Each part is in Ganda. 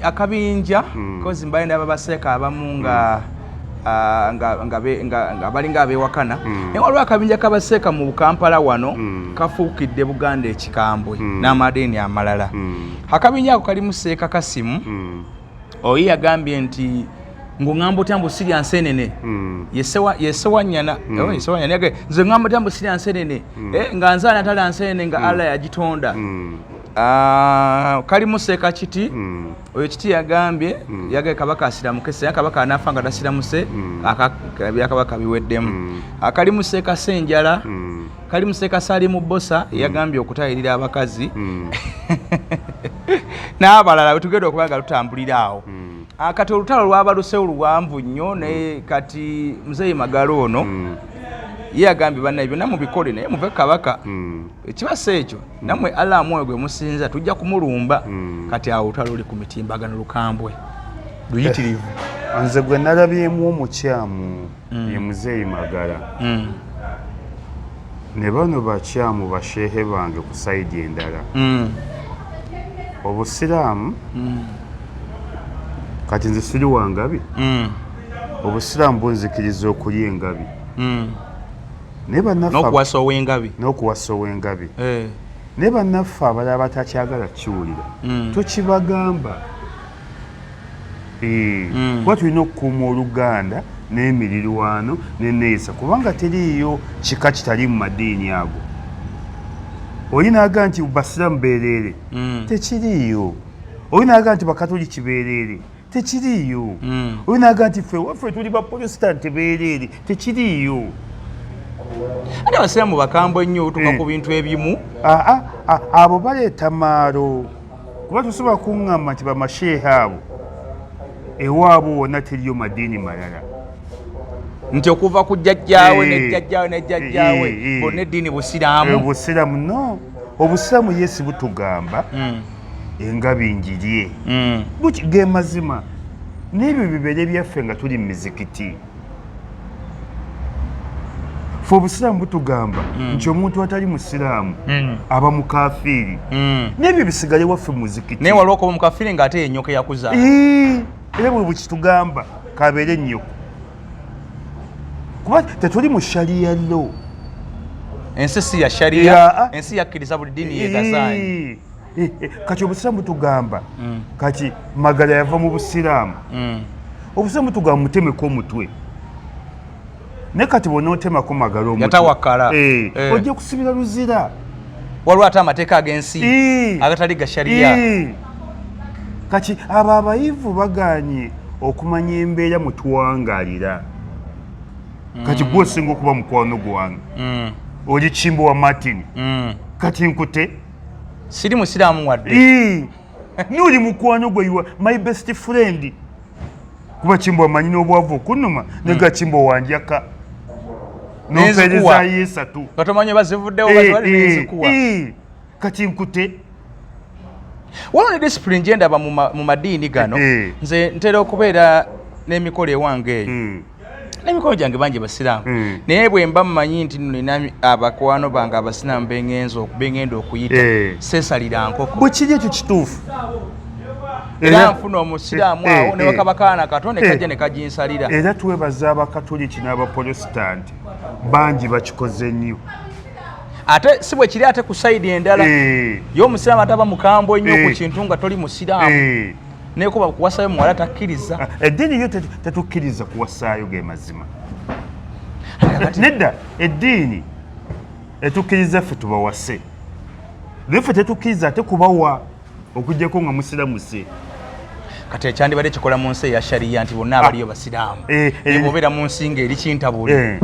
akabinja kozi mbaye ndaba baseeka abamu nga balinga abewakana naye waliwo akabinja kabaseeka mu Kampala wano kafuukidde Buganda ekikambwe n'amadeeni amalala. Akabinja ako kalimu Seeka Kasimu oyo yagambye nti ng'oŋŋamba otya mbu sirya nsenene yesewanyana nze ŋŋamba otya mbu sirya nsenene nga nze anatala nsenene nga Allah yagitonda. Kalimu Seeka Kiti oyo Kiti yagambye yagaye Kabaka asiramuke se Kabaka anafa nga tasiramuse Kabaka biweddemu. Kalimu Seeka Senjala kalimu Seeka Salimu Bosa yagambye okutayirira abakazi n'abalala tugenda okuba nga tutambulira awo. Kati olutalo lwabaluse oluwanvu nnyo naye kati Muzeeyi Magalo ono yagambye bannaye byonna mubikole naye muve Kabaka ekibasa ekyo nammwe Allah amwoyo gwe musinza tujja kumulumba. Kati awo olutalo luli ku mitimbagano lukambwe luyitirivu. Nze gwe nalabyemu omukyamu ye Muzeeyi Magala ne bano bakyamu basheehe bange ku sayidi endala Obusiraamu kati nze siri wangabi Obusiraamu bunzikiriza okulya engabi n'okuwasa ow'engabi ne bannaffe abalala batakyagala kiwulira tokibagamba kuba tulina okukuuma Oluganda n'emirirwano n'enneeyisa kubanga teriiyo kika kitali mu madiini ago. Oli naaga nti Basiraamu beereere tekiriiyo, oli naaga nti Bakatoliki beereere tekiriiyo, oli naaga nti ffe waffe tuli Baprotestanti beereere tekiriiyo. Ate Abasiraamu bakambwe nnyo otuuka ku bintu ebimu. Abo baleeta maalo kuba tosobola kuŋŋamba nti bamasheehe abo ewaabwe wonna teriyo madiini malala. Nti okuva ku jjajjaawe ne bonna eddiini Busiraamu. Busiraamu no, Obusiraamu Yesu butugamba engabi njirye ge mazima n'ebyo bibere byaffe nga tuli mu mizikiti. Ffe Obusiraamu butugamba nti omuntu atali Musiraamu aba mukafiiri n'ebyo bisigale waffe mu muzikiti. Naye waliwo okuba mukafiiri ng'ate yennyoko yakuza. Era bwe bukitugamba kabeere ennyoko kuba tetuli mu shariya lo. Ensi si ya shariya, ensi yakkiriza buli ddiini yeegasaanye. Kati Obusiraamu butugamba kati Magala yava mu Busiraamu. Obusiraamu butugamba mutemeko omutwe ne kati bw'onootemako Magala omutwe yatawakala ojja kusibira luzira. Waliwo ate amateeka ag'ensi agatali ga shariya. Kati abo abayivu bagaanye okumanya embeera mwe tuwangalira. Kati gwe osinga okuba mukwano gwange oli Kimbo wa Martin kati nkute siri Musiraamu wadde n'oli mukwano gwe my best friend kuba Kimbo amanyi n'obwavu okunuma nega Kimbo wanjaka n'ompeereza yeesatu nga tomanyi bazivuddewo batwali n'enzikuwa kati nkute. Waliwo ne discipline gye ndaba mu madiini gano nze ntera okubeera n'emikolo ewange eyo n'emikolo gyange bangi Basiraamu naye bwe mba mmanyi nti nina abakwano bange Abasiraamu bengenda okuyita seesalira nkoko bwe kiri ekyo kituufu era nfuna Omusiraamu awo ne wakabakaana kato ne kajja ne kaginsalira. Era twebaza Abakatoliki n'Abaprotestanti bangi bakikoze nnyo. Ate si bwe kiri ate ku sayidi endala y'Omusiraamu ataba mukambwe nnyo ku kintu nga toli Musiraamu naye kuba kuwasayo muwala takkiriza. Eddiini yo tetukkiriza kuwasaayo ge mazima. Nedda eddiini etukkiriza ffe tubawase naye ffe tetukkiriza ate kubawa okuggyako nga Musiraamu se. Kati ekyandibadde kikola mu nsi eya shariya nti bonna abaliyo Basiraamu bw'obeera mu nsi ng'eri kintabuli.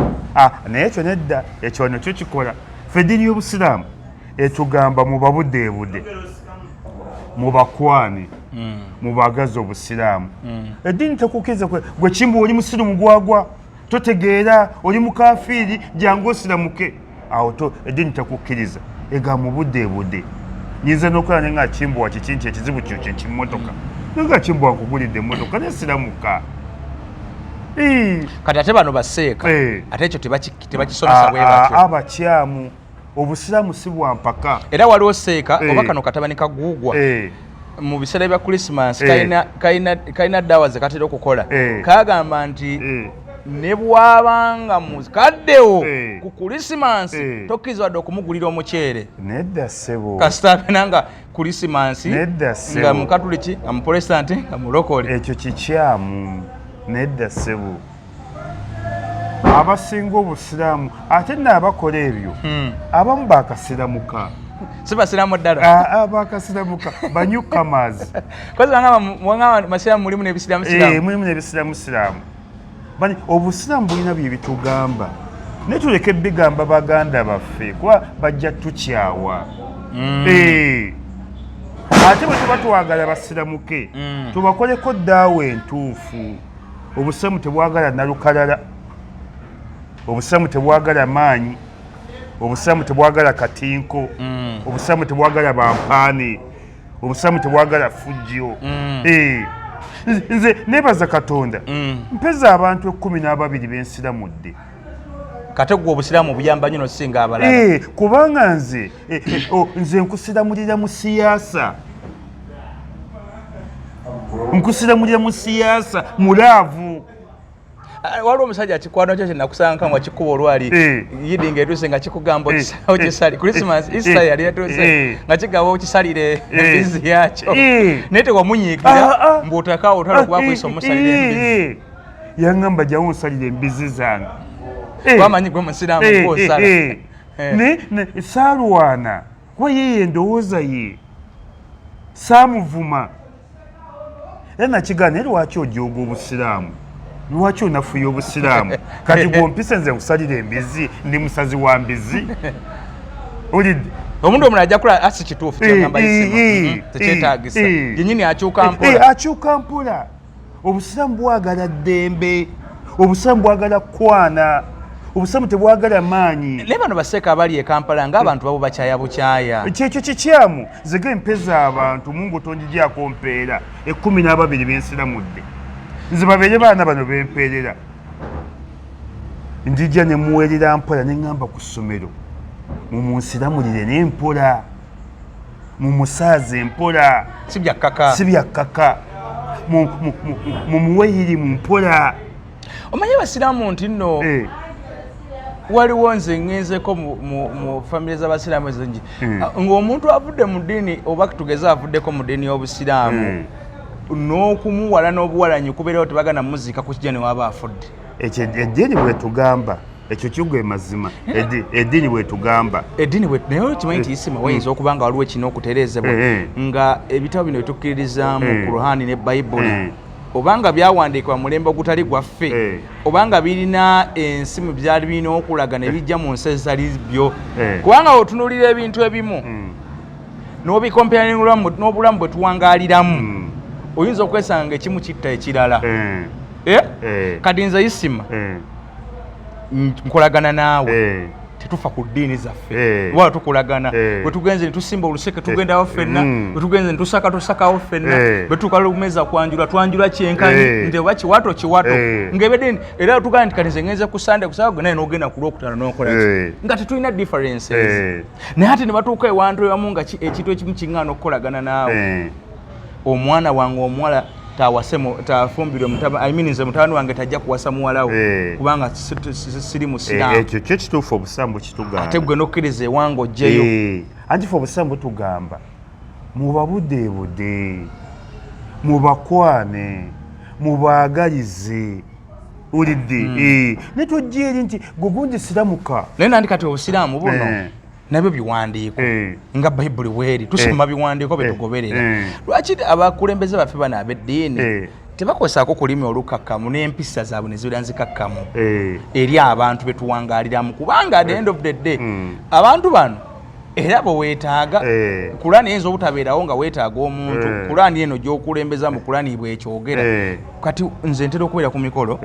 Naye ekyo nedda ekyo nakyo kikola. Ffe eddiini y'Obusiraamu etugamba mubabudeebude mubakwane mubagaza Obusiraamu. Eddiini tekukkiriza gwe Kimbo oli Musiraamu gwagwa totegeera oli mukafiiri jangu osiramuke awo eddiini tekukkiriza ega mubudeebude. Nyinza n'okola ne nga Kimbo wakiki nti ekizibu kyo kye kimmotoka nga Kimbo wakugulidde emmotoka nesiramuka. Kati ate bano baseeka ate ekyo tebakisomesa bwe batyo. Abakyamu Obusiraamu si bwa mpaka. Era waliwo seeka oba kano katabani kaguugwa mu biseera bya Christmas kaina dawa ze katera okukola kagamba nti ne bwabanga mukaddewo ku Christmas tokkirizwa wadde okumugulira omuceere nedda ssebo kasita abenanga Christmas nga mukatuliki nga muprotestant nga mulokole ekyo kikyamu nedda ssebo abasinga obusiraamu ate n'abakola ebyo abamu bakasiramuka sibasiramu ddala bakasiramuka banyukamaazi mwangamba masiramu mulimu n'ebisiramu mulimu n'ebisiramu siraamu obusiraamu bulina bye bitugamba naye tuleke bigamba baganda baffe kuba bajja tukyawa ate bwe tuba twagala basiramuke tubakoleko ddaawa entuufu obusiraamu tebwagala nalukalala obusiraamu tebwagala maanyi obusiraamu tebwagala katinko obusiraamu tebwagala bampaane obusiraamu tebwagala fujjo nze nebaza Katonda mpeza abantu 12 bensiramudde kate gwe obusiraamu buyamba nnyo nosinga abalala kubanga nze nkusiramulira mu siyaasa mulaavu waliwo omusajja kikwano kyo kyenakusanga nga kikuba olwali yidi ng'etuuse nga kikugamba okisali Christmas Easter yali yatuuse nga kigamba okisalire embizi yakyo naye tewamunyiigira mbuotakawo otala okuba kwisa omusalira embizi yaŋŋamba jawo onsalira embizi zange wamanyi gwe musiraamu gwosala saalwana kuba yeye endowooza ye saamuvuma era nakigaana naye lwaki ojooga obusiraamu lwaki onafuya obusiraamu kati gwompise nze nkusalira embizi ndi musazi wa mbizi olidde omuntu omulala ajja kula asi kituufu kyagamba isima tekyetaagisa yenyini akyuka mpola obusiraamu bwagala ddembe obusiraamu bwagala kwana obusiraamu tebwagala maanyi naye bano baseeka abali e Kampala ng'abantu babo bakyaya bukyaya kyekyo kikyamu zege mpeza abantu mungu tonjigyako mpeera 12 bensiramudde nze babeere baana bano bempeerera njijja ne muweerera mpola ne ŋŋamba ku ssomero mumunsiramulire n'empola mumusaaze mpola si byakkaka mumuwe mu mpola omanye abasiraamu nti nno waliwo nze ŋŋenzeko mu famire z'abasiraamu ezingi ng'omuntu avudde mu ddiini oba tugeze avuddeko mu ddiini y'obusiraamu n'okumuwala n'obuwalanyi kubeerawo tebagana muziika ku kijja ne waba afudde ekyo eddiini bwetugamba ekyo kigwe mazima eddiini bwetugamba naye kimanyi nti isima wayinza okuba nga waliwo ekina okutereezebwa nga ebitabo bino bitukkiririzaamu Kuruhaani ne Bayibuli obanga byawandiikibwa mulembe ogutali gwaffe obanga birina ensimu byali birina okulaga ne bijja mu nsi ezitali byo kubanga otunuulira ebintu ebimu n'obikompyaninga n'obulamu bwe tuwangaaliramu oyinza okwesanga ekimu kitta ekirala kati nze isima nkolagana naawe tetufa ku ddiini zaffe wala tukolagana bwe tugenze ne tusimba oluseke tugendawo ffenna bwe tugenze ne tusakawo ffenna bwe tutuuka lumeza twanjula kyenkanyi nti oba kiwato ng'ebedeni era tugamba nti kati nze ngenze ku Sunday kusaba gwe naye n'ogenda ku Lwokutaano n'okola nga tetulina differences naye ate ne batuuka ewantu ewamu nga ekintu ekimu kiŋŋaana okukolagana naawe omwana wange omuwala tafumbirwe nze mutabani wange tajja kuwasa muwala we kubanga siri musiraamu ekyo kyo kituufu obusiraamu kitugamba ate gwe nokkiriza ewange ojjeyo anti fe obusiraamu butugamba mubabudeebude mubakwane mubaagalize olidde ne tojja eri nti gwe gundi siramuka naye nandi kati obusiraamu buno nabyo biwandiiko nga Bayibuli weeri tusoma biwandiiko byetugoberera lwaki abakulembeze baffe bano ab'eddiini tebakosaako kulimi olukakkamu n'empisa zaabwe ne zibeera nzikakkamu eri abantu betuwangaaliramu kubanga at the end of the day abantu bano era bwe weetaaga Kulaani eyinza obutabeerawo nga weetaaga omuntu Kulaani eno gy'okulembeza mu Kulaani bwekyogera kati nze ntera okubeera ku mikolo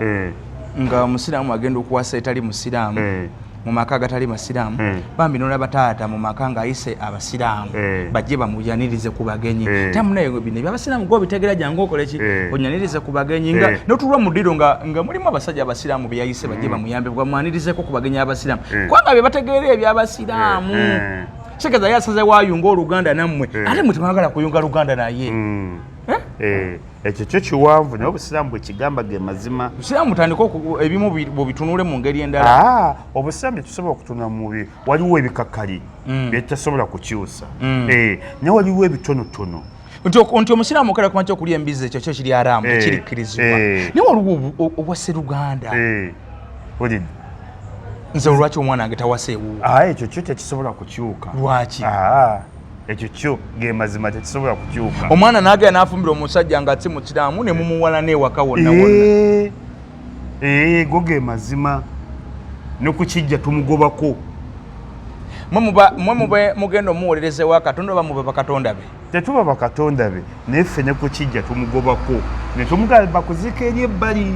nga musiraamu agenda okuwasa etali musiraamu mu maka agatali masiraamu bambi n'olaba taata mu maka ng'ayise abasiraamu bajje bamuyanirize ku bagenyi tamunaye bino ebyabasiraamu gwe obitegera jangu okole ki onyanirize ku bagenyi nga n'otulwa mu ddiro nga mulimu abasajja abasiraamu be yayise bajje bamuyambe bamwanirizeko ku bagenyi abasiraamu kubanga be bategeera ebyabasiraamu Sekeza yasaze wayunga Oluganda nammwe ate mwe temwagala kuyunga Luganda naye. Ekyo kyo kiwanvu naye Obusiraamu bwe kigamba ge mazima. Obusiraamu tandika ebimu bitunule mu ngeri endala. Obusiraamu tetusobola okutunula mu mubiri. Waliwo ebikakkali bye tutasobola kukyusa. Naye waliwo ebitonotono. Nti Omusiraamu okala kumanyi okulya embizi ekyo kyo kiri haramu tekirikkirizibwa. Naye waliwo obwase Luganda. Olidde. Nze lwaki omwana wange tawase ewuwo? Ekyo kyo tekisobola kukyuka. Lwaki? Ekyo kyo ge mazima tekisobola kukyuka. Omwana n'agenda n'afumbira omusajja nga si mukiraamu ne mumuwala n'ewaka wonna wonna. Go ge mazima ne ku kijja tumugobako. Mwe mugenda omuwolereza ewa Katonda oba mube bakatonda be? Tetuba bakatonda be naye ffe ne ku kijja tumugobako ne tumugamba kuziika eri ebbali.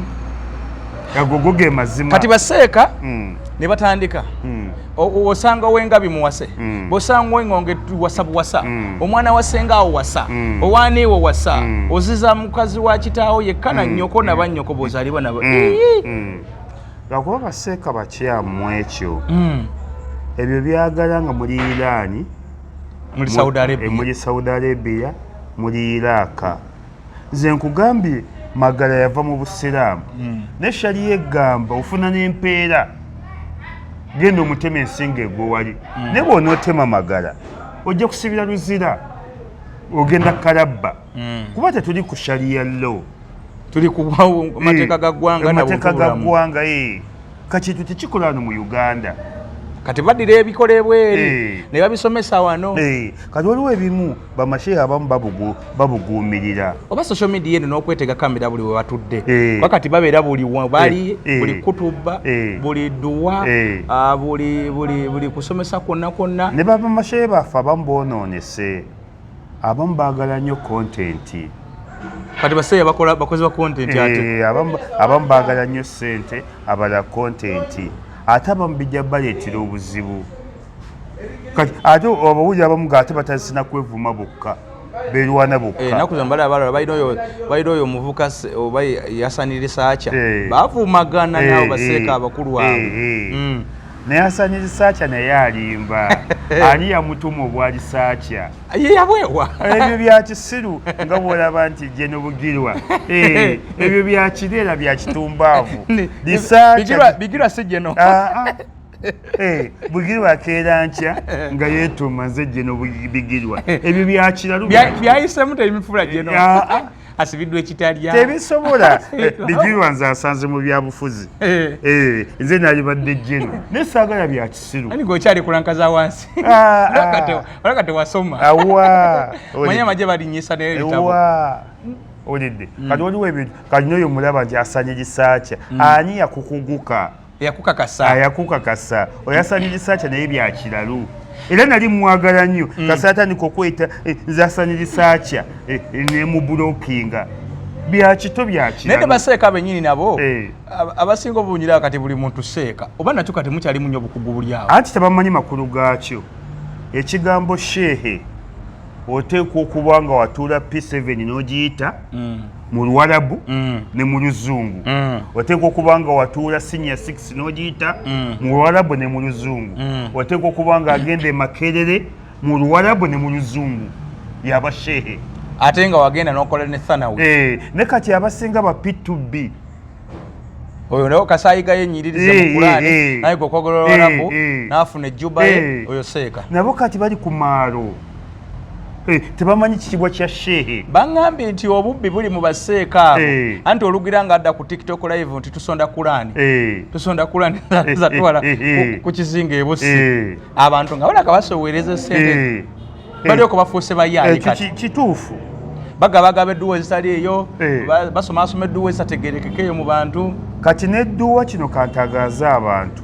Go ge mazima. Kati baseeka ne batandika osanga wengabi muwase bosanga wengonge wasa buwasa omwana wasenga awo wasa owaani wo wasa oziza mukazi wa kitaawo yekkana nnyoko na bannyoko bozaliba nabo lwakuba baseeka bakyamu ekyo ebyo byagala nga muli Iran muri Saudi Arabia muri Iraq nze nkugambye Magala yava mu Busiraamu ne shaliya egamba ofuna n'empeera genda omutema ensinga egwo wali ne bw'onootema Magala ojja kusibira luzira ogenda kalabba kuba tetuli ku shaliya law tuli ku mateeka ga ggwanga kakintu tekikola wano mu Uganda kati badira ebikola ebweru ne babisomesa wano kati waliwo ebimu bamashehe abamu babuguumirira oba social media eno n'okwetega kamera buli we batudde wakati babeera buli bali buli kutuba buli duwa buli kusomesa kwonna ne bamashehe baffe abamu boonoonese abamu baagala nnyo kontenti kati baseeya bakozi ba kontenti ate abamu baagala nnyo ssente abala kontenti ate abamu bijja baleetera obuzibu kati ate abawulira abamu ng'ate batasina kwevuma bokka beerwana bokka ennaku zino balaba balina oyo omuvuka oba yasanira Saacha baavumagana nabo baseeka abakulu abo naye asanira Saacha naye alimba ani yamutuma obwali Saacha ye yabwewa ebyo bya kisiru nga bw'olaba nti Jeno Bugirwa ebyo bya kireera bya kitumbaavu Bigirwa si Jeno Bugirwa akeera ntya nga yeetuma nze Jeno Bigirwa ebyo bya kiralu byayisemu temifula Jeno asibiddwa ekitalya tebisobola Bigirwa nze asanze mu byabufuzi nze nalibadde Jeno naye saagala bya kisiru ani gokyali kulankaza wansi olaka tewasoma manya amagye balinyisa naye ebitabo olidde kati waliwo ebintu kati n'oyo mulaba nti asanira Saacha ani yakukuguka yakukakasa oyasanira Saacha naye bya kiralu era nali mwagala nnyo kasi atandika okweta nze asanira Saacha ne mu bulokinga bya kito bya kiralu naye baseeka bennyini nabo abasinga obunyira kati buli muntu seeka oba nakyo kati mukyalimu nnyo obukugu buli awo anti tebamanyi makulu gaakyo ekigambo shehe oteekwa okuba nga watuula P7 n'ogiyita mu Luwarabu ne mu Luzungu oteekwa okuba nga watuula Senior 6 n'ogiyita mu Luwarabu ne mu Luzungu oteekwa okuba nga agenda e Makerere mu Luwarabu ne mu Luzungu yaba shehe ate nga wagenda n'okola ne Thanawi ne kati abasinga ba P2B oyo nayo kasaayiga yenyiririza mu Qur'ani naye gokogolo Luwarabu n'afuna ejjuba oyo seeka nabo kati bali ku maalo tebamanyi kikibwa kya shehe baŋŋambye nti obubbi buli mu baseeka abo anti olugira nga adda ku TikTok live nti tusonda Qur'ani zatwala ku kizinga ebusi abantu nga balaka basowereza sente bali oko bafuuse bayaani kati kituufu bagaba edduwa ezitali eyo basomasoma edduwa ezitategerekekeyo mu bantu kati n'edduwa kino kantagaza abantu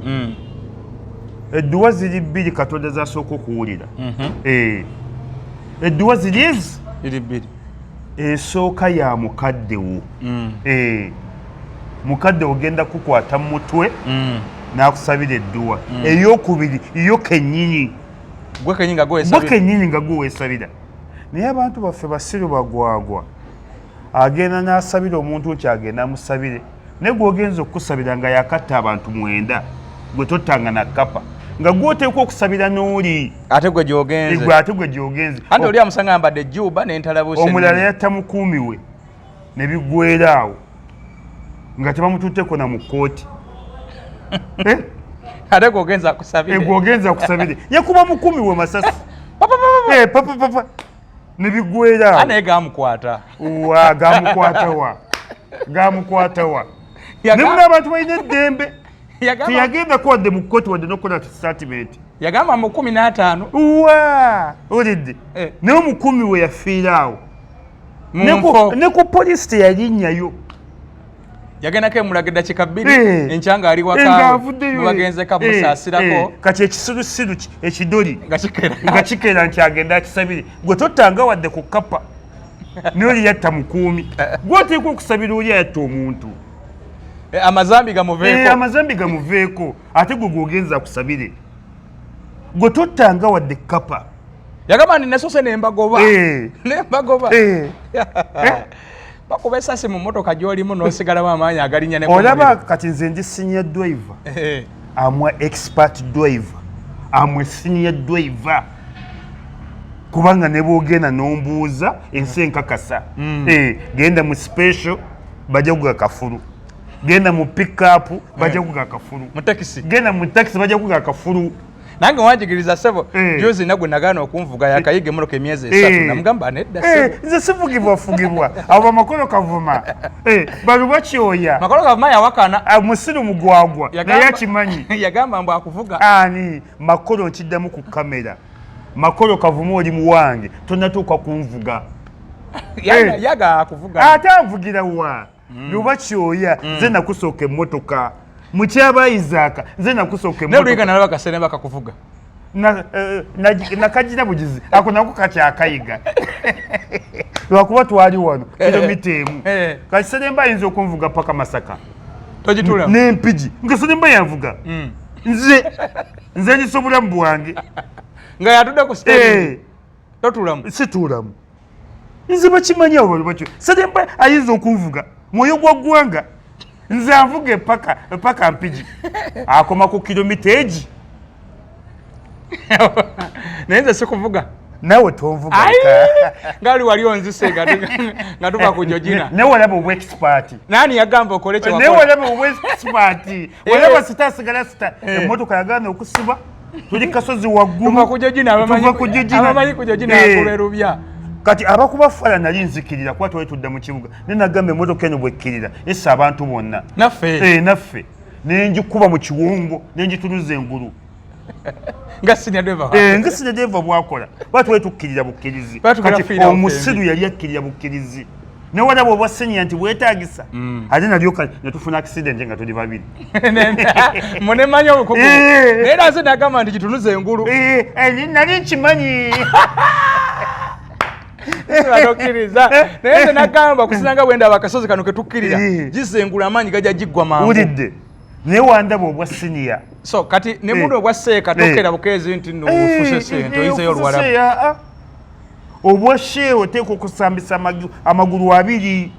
edduwa ziri bbiri Katonda zasooka okuwulira edduwa ziri ezi bbiri esooka ya mukaddewo mukaddewo ogenda kukwata mu mutwe n'akusabira edduwa eyokubiri yo kennyini gwe kennyini nga gwe weesabira naye abantu baffe basiru bagwagwa agenda n'asabira omuntu nti agenda amusabire naye gweogenza okukusabira nga yakatta abantu 9 gwe tottanga na kapa nga gwoteekwa okusabira n'oli ate gwe gyogenze ate gwe gyogenze anti oli amusanga ambadde ejjuba n'entalabuse omulala yatta mukuumi we ne biggwera awo nga tebamututteko na mu kkooti ate gwogenza akusabire gwogenza akusabire yakuba mukuumi we masasi papa ne biggwera awo naye gamukwata gamukwatawa ne muna abantu balina eddembe teyagenda wadde mu kkooti wadde n'okukola statement yagamba 15 olidde naye omukumi we yafiira awo ne ku poliisi teyalinnyayo yagendako emulaga eddakiika 2 enkyanga ali wakabagenze kamusaasirako kati ekisirusiru ekidoli nga kikeera nti agenda akisabire gwe tottanga wadde ku kapa noli yatta mukuumi gwoteekwa okusabira oli ayatta omuntu amazambi gamuveeko ate gwe gwogenza akusabire gwe tottanga wadde kapa yagamba nti nesose nembagoba bakuba esasi mu motoka gy'olimu n'osigalamu amaanyi agalinya olaba kati nze ndi senior driver amwe expert driver amwe senior driver kubanga ne boogenda n'ombuuza ensi enkakasa genda mu special bajja kuga kafulu genda mu pick-up bajja kuga kafulu genda mu taxi bajja kuga kafulu nange wanjigiriza sebo juzi nagwe nagana okunvuga yakayige muloka emyezi 3 namugamba nedda sebo nze sifugibwa abo makolo kavuma balu bakyoya makolo kavuma yawakana musiru mugwagwa naye akimanyi yagamba mbu akuvuga ani makolo nkiddamu ku kamera makolo kavuma oli muwange tonatuuka kunvuga yaga akuvuga ate anvugira wa luba kyoya nze nakusooka emmotoka mukyaba Isaac nze nakusooka emmotoka ne luliga nalaba kasene bakakuvuga nakajira bugizi ako nako kakyakayiga lwakuba twali wano kilomita emu kati Seremba ayinza okunvuga paka Masaka tojitula n'empigi nga Seremba yanvuga nze ndisobola mu bwange nga yatudde ku stage totulamu situlamu nze bakimanyi abo bakyo Seremba ayinza okunvuga mwoyo gwa ggwanga nze anvuge paka mpigi akoma ku kilomita egi naye nze sikuvuga nawe tonvuga ngali wali onzise nga tuva ku Georgina naye walaba obwa expert nani yagamba okole kyo naye walaba obwa expert walaba sitasigala sita emmotoka yagana okusiba tuli kasozi waggulu tuva ku Georgina abamanyi ku Georgina yakuberubya kati abakuba fala nali nzikirira kuba twali tudda mu kibuga nenagamba emmotoka eno bwekkirira essa abantu bonna naffe nenjikuba mu kiwongo nenjituluza engulu nga senior driver bwakola kuba twali tukkirira bukkirizi kati omusiru yali akkirira bukkirizi newalaba obwa senior nti bwetaagisa ate nalyoka netufuna accident nga tuli babiri munemanyi obukugu naye nase nagamba nti kitunuza engulu nali nkimanyi badokiriza naye nze nagamba kusinanga bwenda abakasozi kano ketukkirira gisengula amaanyi gajja giggwa mangu wulidde naye wandaba obwa siniya so kati ne muno obwa seeka tokera bukeezi nti nofuse sente oyizeyo olwalabu obwa sheewo oteeka okusambisa amagulu abiri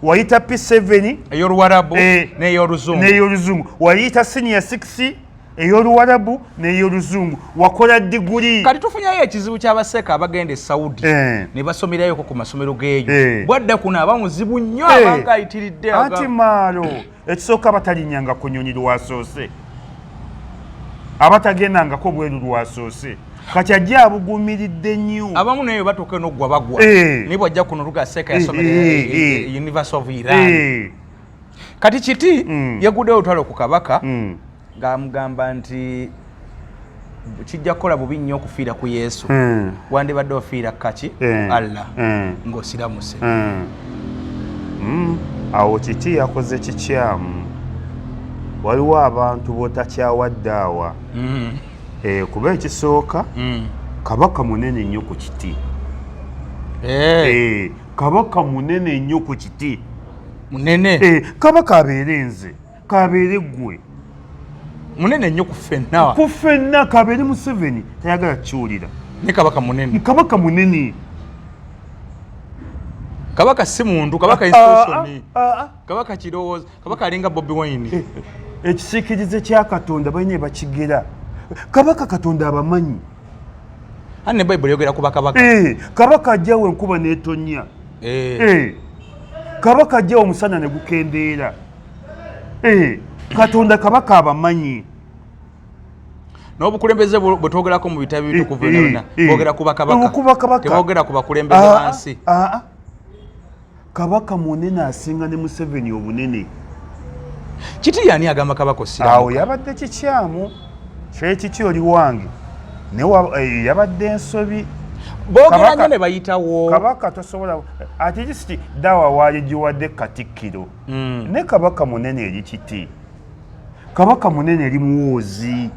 wayita P7 ey'oluwarabu n'ey'oluzungu wayita senior 6 ey'oluwarabu n'ey'oluzungu wakola diguli kati tufunyayo ekizibu ky'abaseeka abagenda e Saudi ne basomerayoko ku masomero geeyo bwadda kuno abamuzibu nnyo abanga ayitiridde anti maalo ekisooka abatalinyanga ku nnyonyi lwasoose abatagendangako bweru lwasoose kati ajja abugumiridde nnyo abamu nayo batuuka n'oggwa bagwa naye bwajja kuno Lugaseeka yasomera University of Iran kati kiti yaguddeyo olutalo ku kabaka ng'amugamba nti kijja kukola bubi nnyo okufiira ku Yesu wandibadde ofiira kaki Allah ng'osiramuse awo kiti yakoze kikyamu waliwo abantu botakyawadde awa kuba ekisooka kabaka munene nnyo ku kiti kabaka munene nnyo ku kiti munene kabaka abeere nze kabeere ggwe munene nnyo ku ffenna kabeere Museveni tayagala kiwulira ne kabaka munene kabaka si muntu kabaka institution kabaka kirowoozo kabaka alinga Bobi Wine ekisiikirize kya Katonda balina bakigera kabaka Katonda abamanyi. Anne Bible yogera kuba kabaka. Kabaka ajjawo enkuba n'etonnya. Kabaka ajjawo omusana ne gukendeera. Katonda kabaka abamanyi. N'obukulembeze bwe twogerako mu bitabo ebitukuvu byonna boogera kuba kabaka. Teboogera ku bakulembeze bansi. Kabaka munene asinga ne Museveni obunene. Kiti yani agamba kabaka osiramuka. Awo yabadde kikyamu. Kiki oli wange. Ne yabadde ensobi. Boogera nnyo ne bayitawo. Kabaka tosobola ati kiti dawa waali giwadde Katikkiro. Ne kabaka munene eri kiti. Kabaka munene eri muwoozi.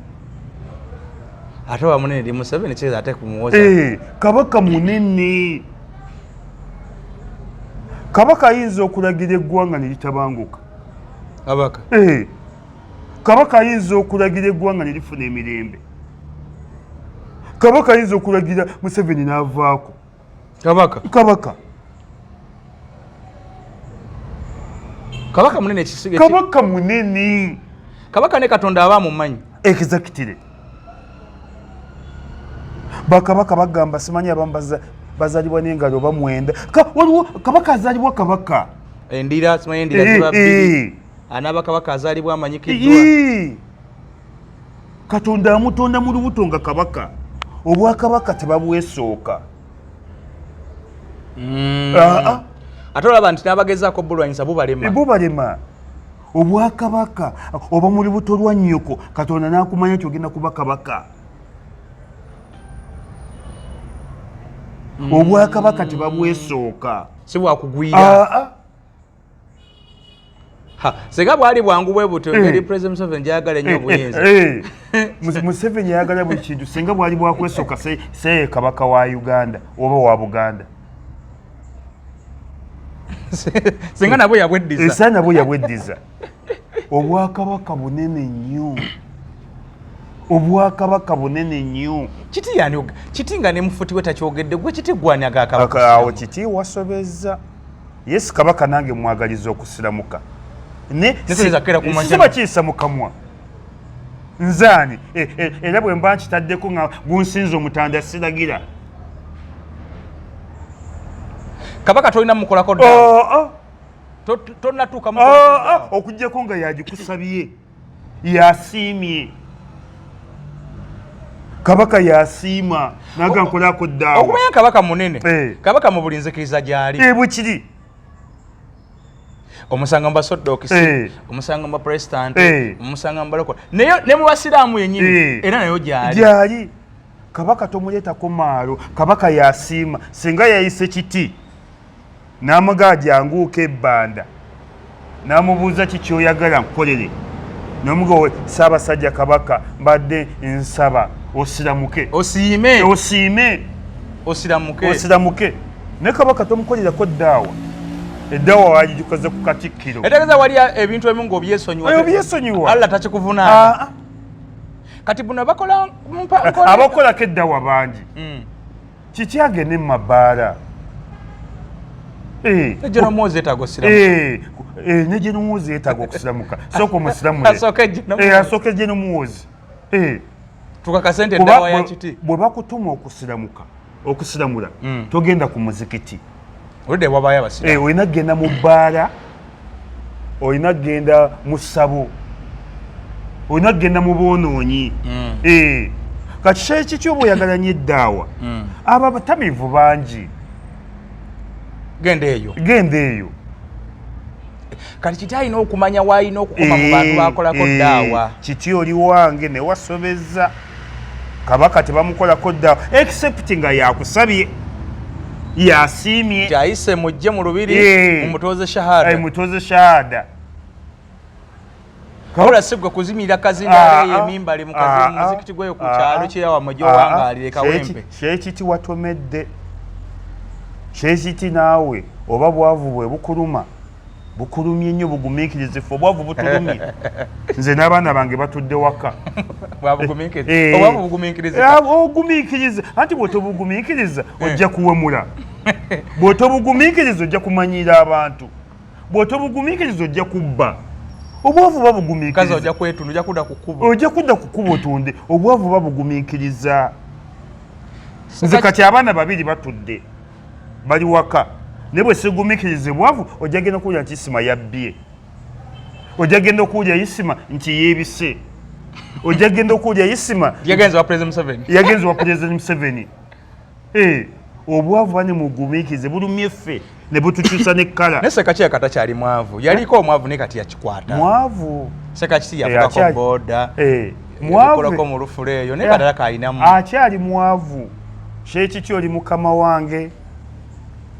Ate wa munene eri Museveni kyeza ate kumuwooza. Kabaka munene. Kabaka ayinza okulagira eggwanga ne litabanguka. Kabaka. Kabaka ayinza okulagira eggwanga ne lifuna emirembe. Kabaka ayinza okulagira Museveni n'avaako. Kabaka munene ekisige. Kabaka munene. Kabaka ne Katonda aba mumanyi. Exactly. Bakabaka bagamba simanyi abambaza bazalibwa n'engalo bamwenda. Waliwo kabaka azalibwa kabaka. Endira simanyi endira ziba bbiri. Anaba kabaka azalibwa amanyikiddwa. Katonda amutonda mu lubuto nga kabaka. Obwakabaka tebabwesooka. Ate olaba nti n'abagezaako bulwanyisa bubalema. Obwakabaka oba mu lubuto lwa nnyoko Katonda n'akumanya nti ogenda kuba kabaka. Obwakabaka tebabwesooka. Si bwakugwira. Sega bwali bwangu bwe buto ngeri President Museveni yagala nnyo obuyinza. Museveni yagala buli kintu singa bwali bwakwesooka se kabaka wa Uganda oba wa Buganda. Singa nabwe yabweddiza. Esa nabwe yabweddiza. Obwakabaka bunene nnyo. Obwakabaka bunene nnyo. Kiti yani kiti nga ne mufuti we takyogedde gwe kiti gwani aga kabaka. Awo kiti wasobezza. Yes kabaka nange mwagaliza okusiramuka. Siba kiyisa mu kamwa. Nzaani era bwe mba nkitaddeko nga gunsinza omutanda siragira. Kabaka tolina mukolako dda. Tonnatuuka mukolako. Okuggyako nga yagikusabye. Yasiimye. Kabaka yasiima naga nkolako ddaawa. Okumanya kabaka munene. Kabaka mu buli nzikiriza gy'ali. Bwekiri. Omusanga mu basoddokisi, omusanga mu bapresitanti, omusanga mu balokole. Ne mu basiraamu yennyini era nayo gyali. Kabaka tomuleetako maalo. Kabaka yasiima. Singa yayise kiti n'amugaa janguuka ebbanda n'amubuuza kiki oyagala nkolere n'omugawe Ssaabasajja Kabaka mbadde nsaba osiramuke. Osiramuke. Ne Kabaka tomukolerako ddaawa. Eddawa wagijukaza ku Katikkiro. Etegeeza wali ebintu ebimu ng'obyesonyiwa. Allah takikuvunaana. Kati buno bakola abakolako eddawa bangi. Kiki agende mu mabbaala. General Muhoozi yeetaaga osiramuka. Ne General Muhoozi yeetaaga okusiramuka. Sooka omusiramule. Asooke General Muhoozi. Tukakase nti eddawa ya kiti. Bwe bakutuma okusiramula togenda ku muzikiti. Olidde wabayo abasiraamu. Olina kgenda mu bbaala, olina kgenda mu ssabo, olina kgenda mu boonoonyi. Kati kiki oba oyagala nnyo eddaawa? Abo abatamiivu bangi. Genda eyo. Kati kiti alina okumanya w'alina okukoma mu bantu bakolako ddaawa. Kiti oli wange ne wasobezza. Kabaka tebamukolako ddaawa except nga yakusabye. Yasiimye. Kyayise mujje mu lubiri mumutoze shahada. Kabula sigwe kuzimirira kazindaale y'emimbali mu muzikiti gweyo ku kyalo kyeyawa mujjo wangaalire kawempe. Kyekiti watomedde. Kyekiti naawe oba bwavu bwe bukuluma. Bukulumye nnyo bugumiikirizifu. Obwavu butulumye. Nze n'abaana bange batudde waka. Ogumiikiriza. Anti bw'otobugumiikiriza ojja kuwemula. Bw'otobugumiikiriza ojja kumanyira abantu. Bw'otobugumiikiriza ojja kubba. obwavu babugumiikiriza kaza ojja kwetundu ojja kudda ku kkubo ojja kudda ku kkubo otunde obwavu babugumiikiriza nze kati abaana babiri batudde bali waka naye bwe sigumiikiriza obwavu ojja genda okuwulira nti isima yabbye ojja genda okuwulira isima nti yeebise ojja genda okuwulira isima yagenze wa President Museveni yagenze wa President Museveni obwavu bane mugumiikirize bulumye ffe ne butukyusa n'ekkala naye Sekaki katakyali mwavu yaliko omwavu naye kati yakikwata mwavu Sekaki yavugako booda mwavu mu lufuleeyo naye kadala kaalinamu akyali mwavu kyekiki oli mukama wange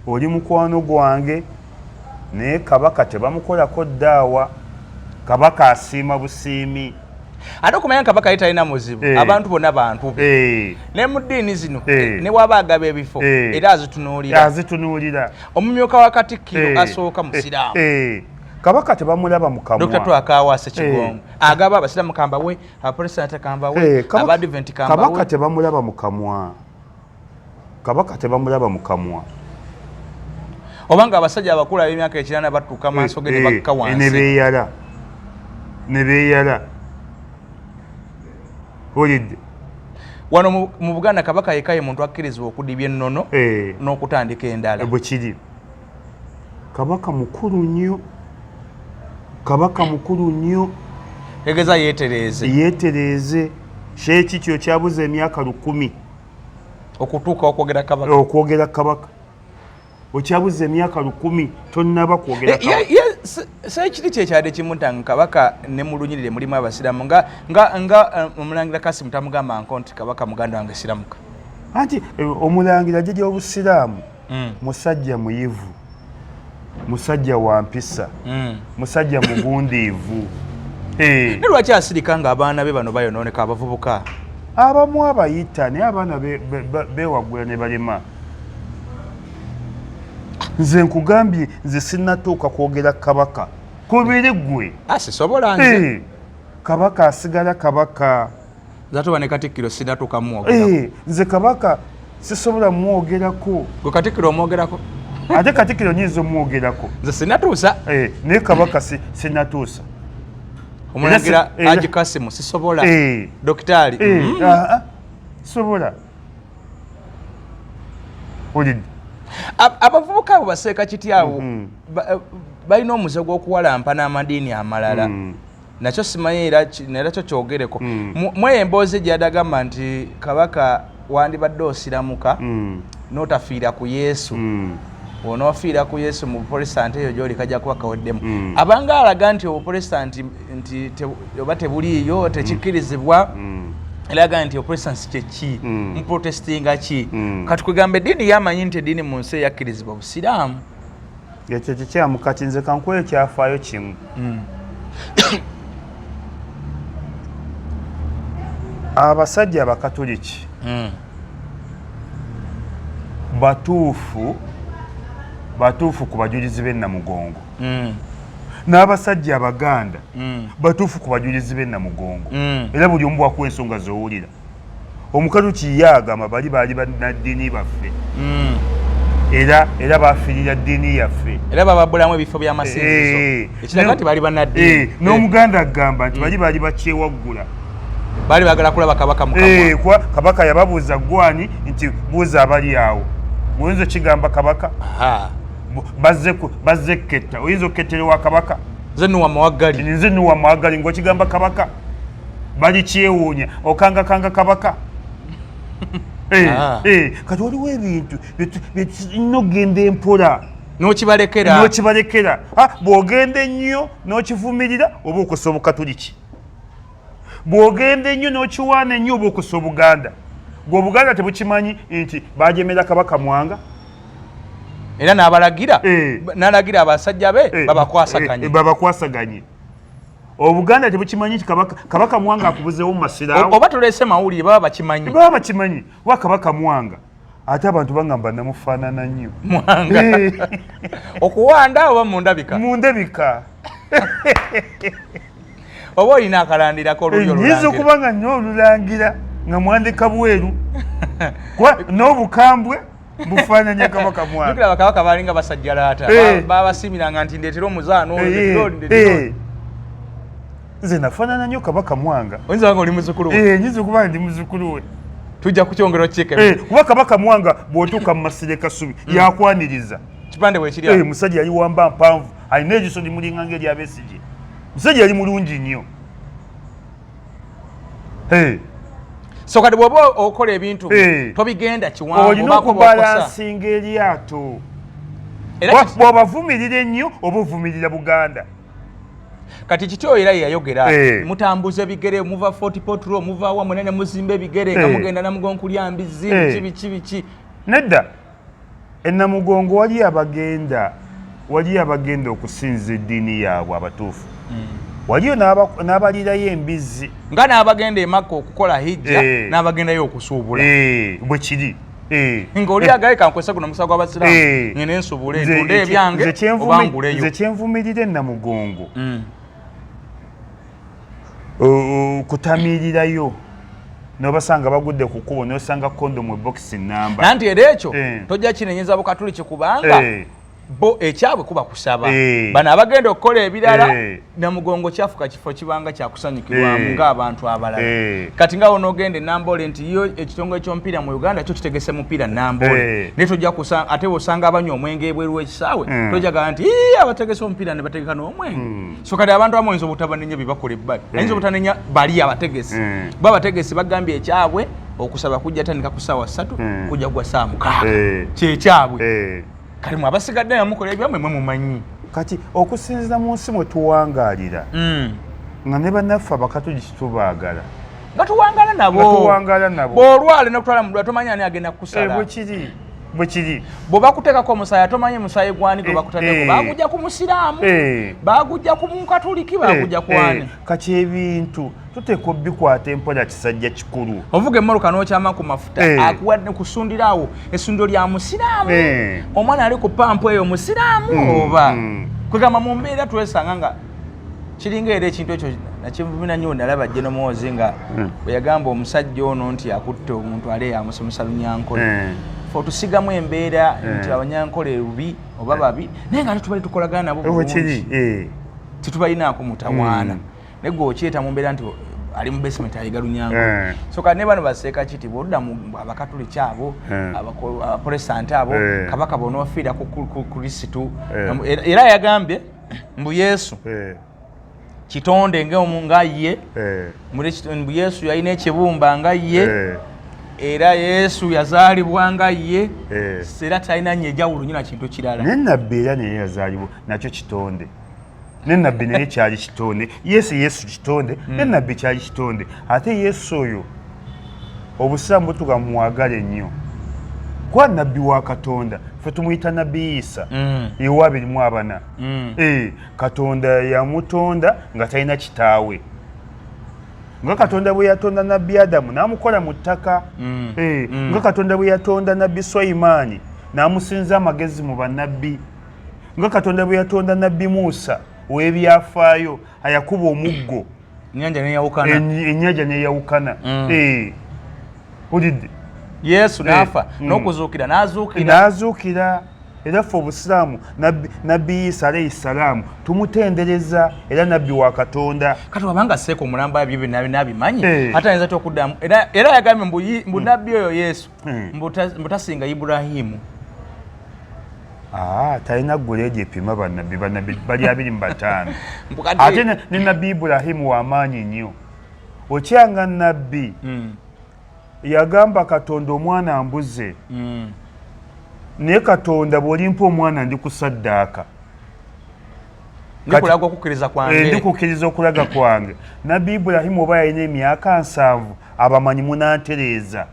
oli mukwano gwange naye kabaka tebamukolako ddaawa kabaka asiima busiimi ate okumanya nti kabaka ye talina muzibu abantu bonna bantu be ne mu ddiini zino ne waba agaba ebifo era azitunuulira omumyuka wa Katikkiro asooka musiraamu kabaka tebamulaba mu kamwa Dr. Twakawaase Kigongo agaba abasiraamu kamba we abaprotestant kamba we abadvent kamba we kabaka tebamulaba mu kamwa kabaka tebamulaba mu kamwa obanga abasajja abakulu ab'emyaka ekirana batuuka maaso ge ne bakka wansi ne beeyala olidde wano mu Buganda kabaka yekaye muntu akkirizibwa okudibya ennono n'okutandika endala bwe kiri kabaka mukulu nnyo egeza yeetereeze kyekityo kyabuza emyaka 10 okutuuka okwogera kabaka okyabuza emyaka 10 tonnaba kwogera sekiri kyekyadde kimutanga kabaka ne mu lunyirire mulimu abasiraamu nga omulangira Kasimu tamugamba nko nti kabaka muganda wange siramuka anti omulangira jjajja obusiraamu musajja muyivu musajja wa mpisa musajja mugundiivu ne lwaki asirika nga abaana be bano bayonooneka abavubuka abamu abayita naye abaana bewaggula ne balema nze nkugambye nze sinnatuuka kwogera kabaka kubiri gwe sisobola nze kabaka asigala kabaka zatuba ne Katikkiro sinnatuuka mwogerako nze kabaka sisobola mwogerako gwe Katikkiro omwogerako ate Katikkiro nyinza omwogerako nze sinnatuusa naye kabaka sinnatuusa omulangira Haji Kasimu sisobola dokitaali sobola olidde abavubuka abo baseeka kiti abo balina omuze gw'okuwalampa n'amadiini amalala nakyo simanyi era kyo kyogereko mweyo emboozi gyadagamba nti kabaka wandibadde osiramuka n'otafiira ku Yesu onoofiira ku Yesu mu buprotestanti eyo gy'oli kajja kuba kaweddemu abanga alaga nti obuprotestanti nti oba tebuliiyo tekikkirizibwa eraga nti obuprotestanti kyeki muprotestinga ki kati kugamba eddiini yamanyi nti eddiini mu nsi eyakkirizibwa busiraamu ekyo kikyamu kati nze kankuwa ekyafaayo kimu abasajja abakatoliki batuufu ku bajulizi b'e Namugongo n'abasajja abaganda batuufu ku bajulizi b'e Namugongo era buli omu bwakuwa ensonga z'owulira omukatoliki ye agamba baali bannaddiini baffe era bafiirira ddiini yaffe era bababulamu ebifo by'amasinzizo ekiraga nti baali bannaddiini n'omuganda agamba nti baali bakyewaggula baali baagala kulaba kabaka mukamwa kabaka yababuuza gwani nti buuza abali awo oyinza okigamba kabaka bazze ketta oyinza okukettera wa kabaka nze nnuwa mawaggali ng'okigamba kabaka bali kyewuunya okangakanga kabaka kati waliwo ebintu byetulina okgenda empola n'okibalekera bw'ogenda ennyo n'okivumirira oba okosa obukatoliki bw'ogenda ennyo n'okiwaana ennyo oba okosa obuganda gwe obuganda tebukimanyi nti bajemera kabaka Mwanga era n'alagira abasajja be babakwasaganye obuganda tebukimanyi nti kabaka Mwanga akubuzeewo mu masiraawo oba tulese mawulire baba bakimanyi wa kabaka Mwanga ate abantu bangamba namufaanana nnyo Mwanga okuwanda oba mundabika oba olina akalandirako nyinza okuba nga nnyo olulangira nga mwandika bweru n'obukambwe bufaananya kabaka Mwanga jukira bakabaka balinga basajja laata babasimiranga nti ndeetera omuzaano nze nafaanana nnyo Kabaka Mwanga. Oyinza wanga oli muzzukulu we? Nyinza okuba ndi muzzukulu we. Tujja kukyongera kike. Kuba Kabaka Mwanga bw'otuuka mu Masire Kasubi yakwaniriza. Kipande bwe kiri awo. Musajja yali wamba mpanvu alina ejiso limulinga ng'eri Abesigye. Musajja yali mulungi nnyo. So kati bw'oba okola ebintu tobigenda kiwanvu olina okubalansinga eryato. Bw'obavumirira ennyo oba ovumirira Buganda. Kati kityo era yayogera mutambuza bigere muva Fort Portal muva wa munene muzimbe bigere nga mugenda Namugongo lya mbizi biki nedda Namugongo wali abagenda okusinza eddiini yaabwe abatuufu. Waliyo n'abalirayo embizi nga n'abagenda e Makka okukola hijja n'abagendayo okusuubula bwe kiri ng'oli agaye kankwesa guno musa gw'Abasiraamu ngene nsuubule ntunde ebyange obanguleyo. Nze kyenvumirira Namugongo kutamiirirayo n'obasanga bagudde ku kkubo n'osanga kondomu ebokisi namba nanti era ekyo tojja kinenyeza Bukatuliki kubanga bo ekyabwe kuba kusaba bano abagenda okukola ebirala Namugongo kyafuka kifo kibanga kyakusanyukirwamu ng'abantu abalala. Kati nga onogenda Nambole nti yo ekitongole ky'omupiira mu Uganda kyo kitegese mupiira Nambole naye tojja kusanga ate osanga abanywa omwenge ebweru w'ekisaawe tojjaga nti abategese omupiira ne bategeka n'omwenge. So kati abantu abamu oyinza obutabannenya bye bakola ebbali ayinza obutanenya bali abategesi bo abategesi bagambye ekyabwe okusaba kujja tandika ku ssaawa 3 kujja gwa ssaawa 6 kyekyabwe. Kali mu abasigadde yamukola ebyamwe mwe mumanyi. Kati okusinziza mu nsi mwe tuwangaalira nga ne bannaffe Abakatoliki tubaagala nga tuwangala nabo bw'olwala n'okutwala mu ddwaliro tomanya ani agenda kukusala. Bwe kiri bwe bakuteekako omusaayi tomanye musaayi gwani gwe bakutaddeko bagujja ku musiraamu bagujja ku Mukatuliki bagujja ku ani. Kati ebintu tuteekwa bikwata empola kisajja kikulu. Ovuga emmoloka n'okyama ku mafuta akuwadde kusundirawo essundiro lya musiraamu omwana ali ku pampu eyo musiraamu oba kwegamba mu mbeera twesanga nga kiringa era ekintu ekyo nakivumina nnyo nalaba Jeno Muhoozi nga bwe yagamba omusajja ono nti akutte omuntu ali yamusomesa Lunyankole tusigamu embeera nti Abanyankole rubi oba babi naye nga tetubali tukolagana nabo bulungi titubalinaako mutawaana naye gwe okyeta mu mbeera nti ali mu basement ayiga Lunyankole. So kati ne bano baseeka kiti bw'odda mu Abakatuliki abo Abaprotestanti abo Kabaka bw'onoofiira ku Kristo era yagambye mbu Yesu kitonde nga ye mbu Yesu yalina ekibumba nga ye era Yesu yazaalibwa nga ye era talina njawulo nnyo na kintu kirala. Ne nnabbi era naye yazaalibwa nakyo kitonde. Ne nnabbi naye kyali kitonde. Yesu kitonde ne nnabbi kyali kitonde. Ate Yesu oyo obusiraamu butuga mwagale nnyo kwa nnabbi wa Katonda ffe tumuyita Nabbi Isa ewa 24 Katonda yamutonda nga talina kitaawe nga Katonda bwe yatonda Nabbi Adamu n'amukola mu ttaka nga Katonda bwe yatonda Nabbi Sulaimaani n'amusinza amagezi mu bannabbi nga Katonda bwe yatonda Nabbi Musa ow'ebyafaayo ayakuba omuggo ennyanja n'eyawukana olidde Yesu n'afa n'okuzuukira n'azuukira era ffe obusiraamu Nabbi Isa alayhi salaamu tumutendereza era nabbi wa Katonda. Kati wabanga seeko omulamba byo nabimanyi ate ayinza okuddamu era yagambye mbu nabbi oyo Yesu mbu tasinga Ibulayimu. Talina guleedi epima bannabbi bali 25 ate ne nabbi Ibulayimu w'amaanyi nnyo. Okyanga nabbi yagamba Katonda omwana mbuze naye Katonda bw'olimpa omwana ndi kusaddaaka ndikukkiriza okulaga kwange. Nabbi Ibulayimu oba yalina emyaka 7 abamanyi munantereeza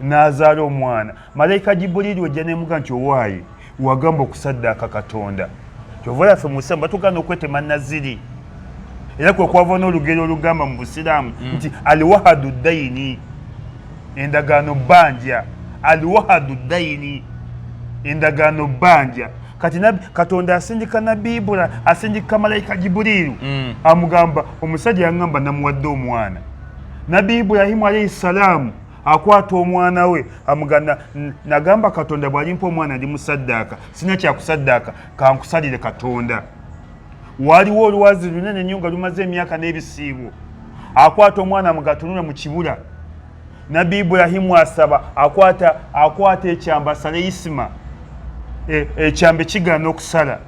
n'azaala omwana malayika Jibuliiri wejja nemuga nti owaayi wagamba okusaddaaka Katonda. Kyova yaffe mu Busiraamu batugana okwetema naziri era kwe kwava n'olugero olugamba mu Busiraamu nti alwahadu dayini endagaano bbanja alwahadu dayini endagaano bbanja. Kati Katonda asindika Nabbi Ibulayimu asindika malayika Jibuliiru amugamba omusajja yangamba namuwadde omwana. Nabbi Ibulayimu alayhi salaamu akwata omwana we amuganda nagamba Katonda bw'alimpa omwana ndi musaddaaka sina kyakusaddaaka kankusalire Katonda. waliwo olwazi lunene nnyo nga lumaze emyaka n'ebisiibo akwata omwana mugatunula mu kibula nabbi Ibulahimu asaba akwata ekyambe asale Isima ekyambe kigaana okusala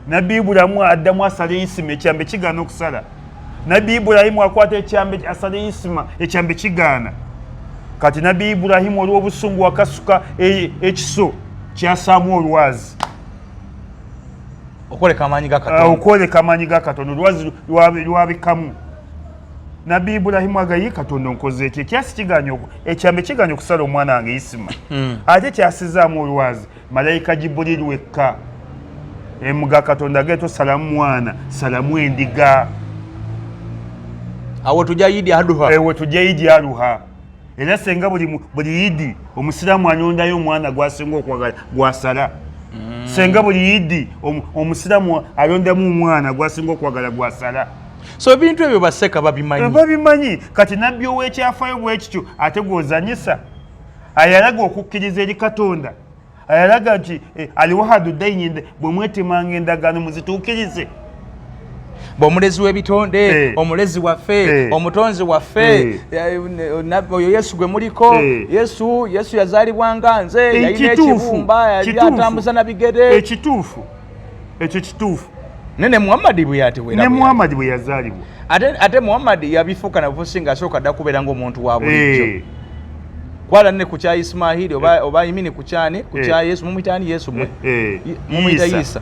nabbi Ibulahimu addamu asale Isima ekyambe kigaana okusala nabbi Ibulahimu akwata ekyambe asale Isima ekyambe kigaana kati nabbi Ibulahimu olw'obusungu wakasuka ekiso kyasaamu olwazi okwoleka amaanyi ga Katonda olwazi lwabikamu nabbi Ibulahimu agayi Katonda nkoze ekyo ekyasi kiganya ekyambe kiganya okusala omwana wange Isima ate kyasizaamu olwazi malayika Jibuliru wekka emuga Katonda geto salamu mwana salamu endiga awo tujja Idi Aluha tujja Idi Aluha era senga buli Idi omusiraamu anyondayo omwana gwasinga okwagala gwasala senga buli Idi omusiraamu alondamu omwana gwasinga okwagala gwasala so ebintu ebyo baseka babimanyi kati nabbi ow'ekyafaayo bwekityo ate gw'ozanyisa ayalaga okukkiriza eri Katonda ayalaga nti aliwahadu dayini bwe mwetemanga endagaano muzituukirize omulezi w'ebitonde omulezi waffe omutonzi waffe oyo Yesu gwe muliko Yesu yazaalibwanga nze yalina ekibumba yali atambuza na bigere ekyo kituufu ne Muhammad bwe yatewera ne Muhammad bwe yazaalibwa ate Muhammad yabifuuka na bufusi nga asooka dda kubeera ng'omuntu wa bulijjo kwala ne ku kya Ismaili oba imini ku kyani ku kya Yesu mumuyitani Yesu mumuyita Isa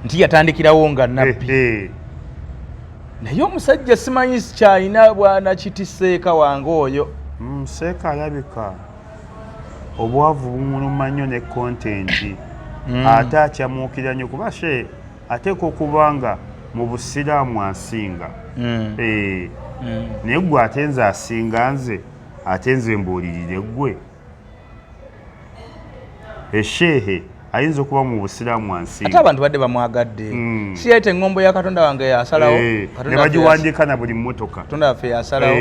nti yatandikirawo nga nabbi naye omusajja simanyi kyalina bwana kiti seeka wange oyo seeka alabika obwavu bumuluma nnyo ne kontenti ate akyamuukira nnyo kuba ateeka okuba nga mu busiraamu asinga naye gwe ate nze asinga nze ate nze mbuulirire ggwe esheehe ayinza okuba mu busiraamu ansinga ate abantu badde bamwagadde si yaite eŋŋombo ya Katonda wange yasalawo ne bagiwandiika na buli mmotoka Katonda waffe yasalawo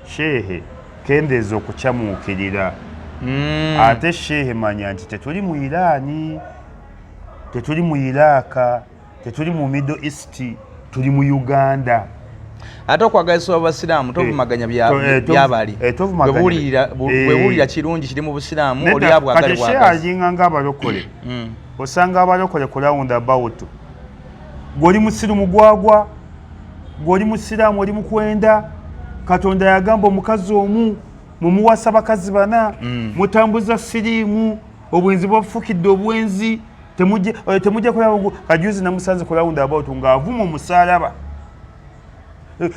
sheehe kendeeza okukyamuukirira ate sheehe manya nti tetuli mu Iraani tetuli mu Iraaka tetuli mu Middle East tuli mu Uganda ate okwagaliza abasiraamu tovumaganya byabali bwebuulira kirungi kiri mu busiraamu oli abwagale bwagazi kati alinga ng'abalokole osanga abalokole ku round about gw'oli musirimu gwagwa gw'oli musiraamu oli mukwenda Katonda yagamba omukazi omu mumuwasa bakazi bana mutambuza siriimu obwenzi bwafukidde obwenzi temujja kulaba kajuzi namusanze ku round about ng'avuma omusalaba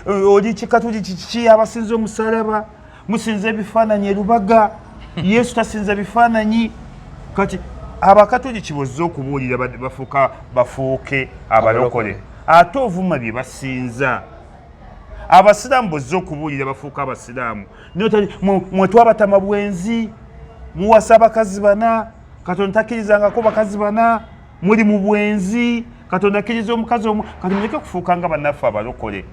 oli kikatuli kiki abasinza omusalaba musinza ebifaananyi erubaga Yesu tasinza bifaananyi kati abakatuli kibozza okubuulira bafuuke abalokole ate ovuma bye basinza abasiraamu bozza okubuulira bafuuka abasiraamu mwetwabatama bwenzi muwasa abakazi bana Katonda takkirizangako bakazi bana muli mu bwenzi Katonda akkiriza omukazi omu kati muleke kufuuka nga bannaffe abalokole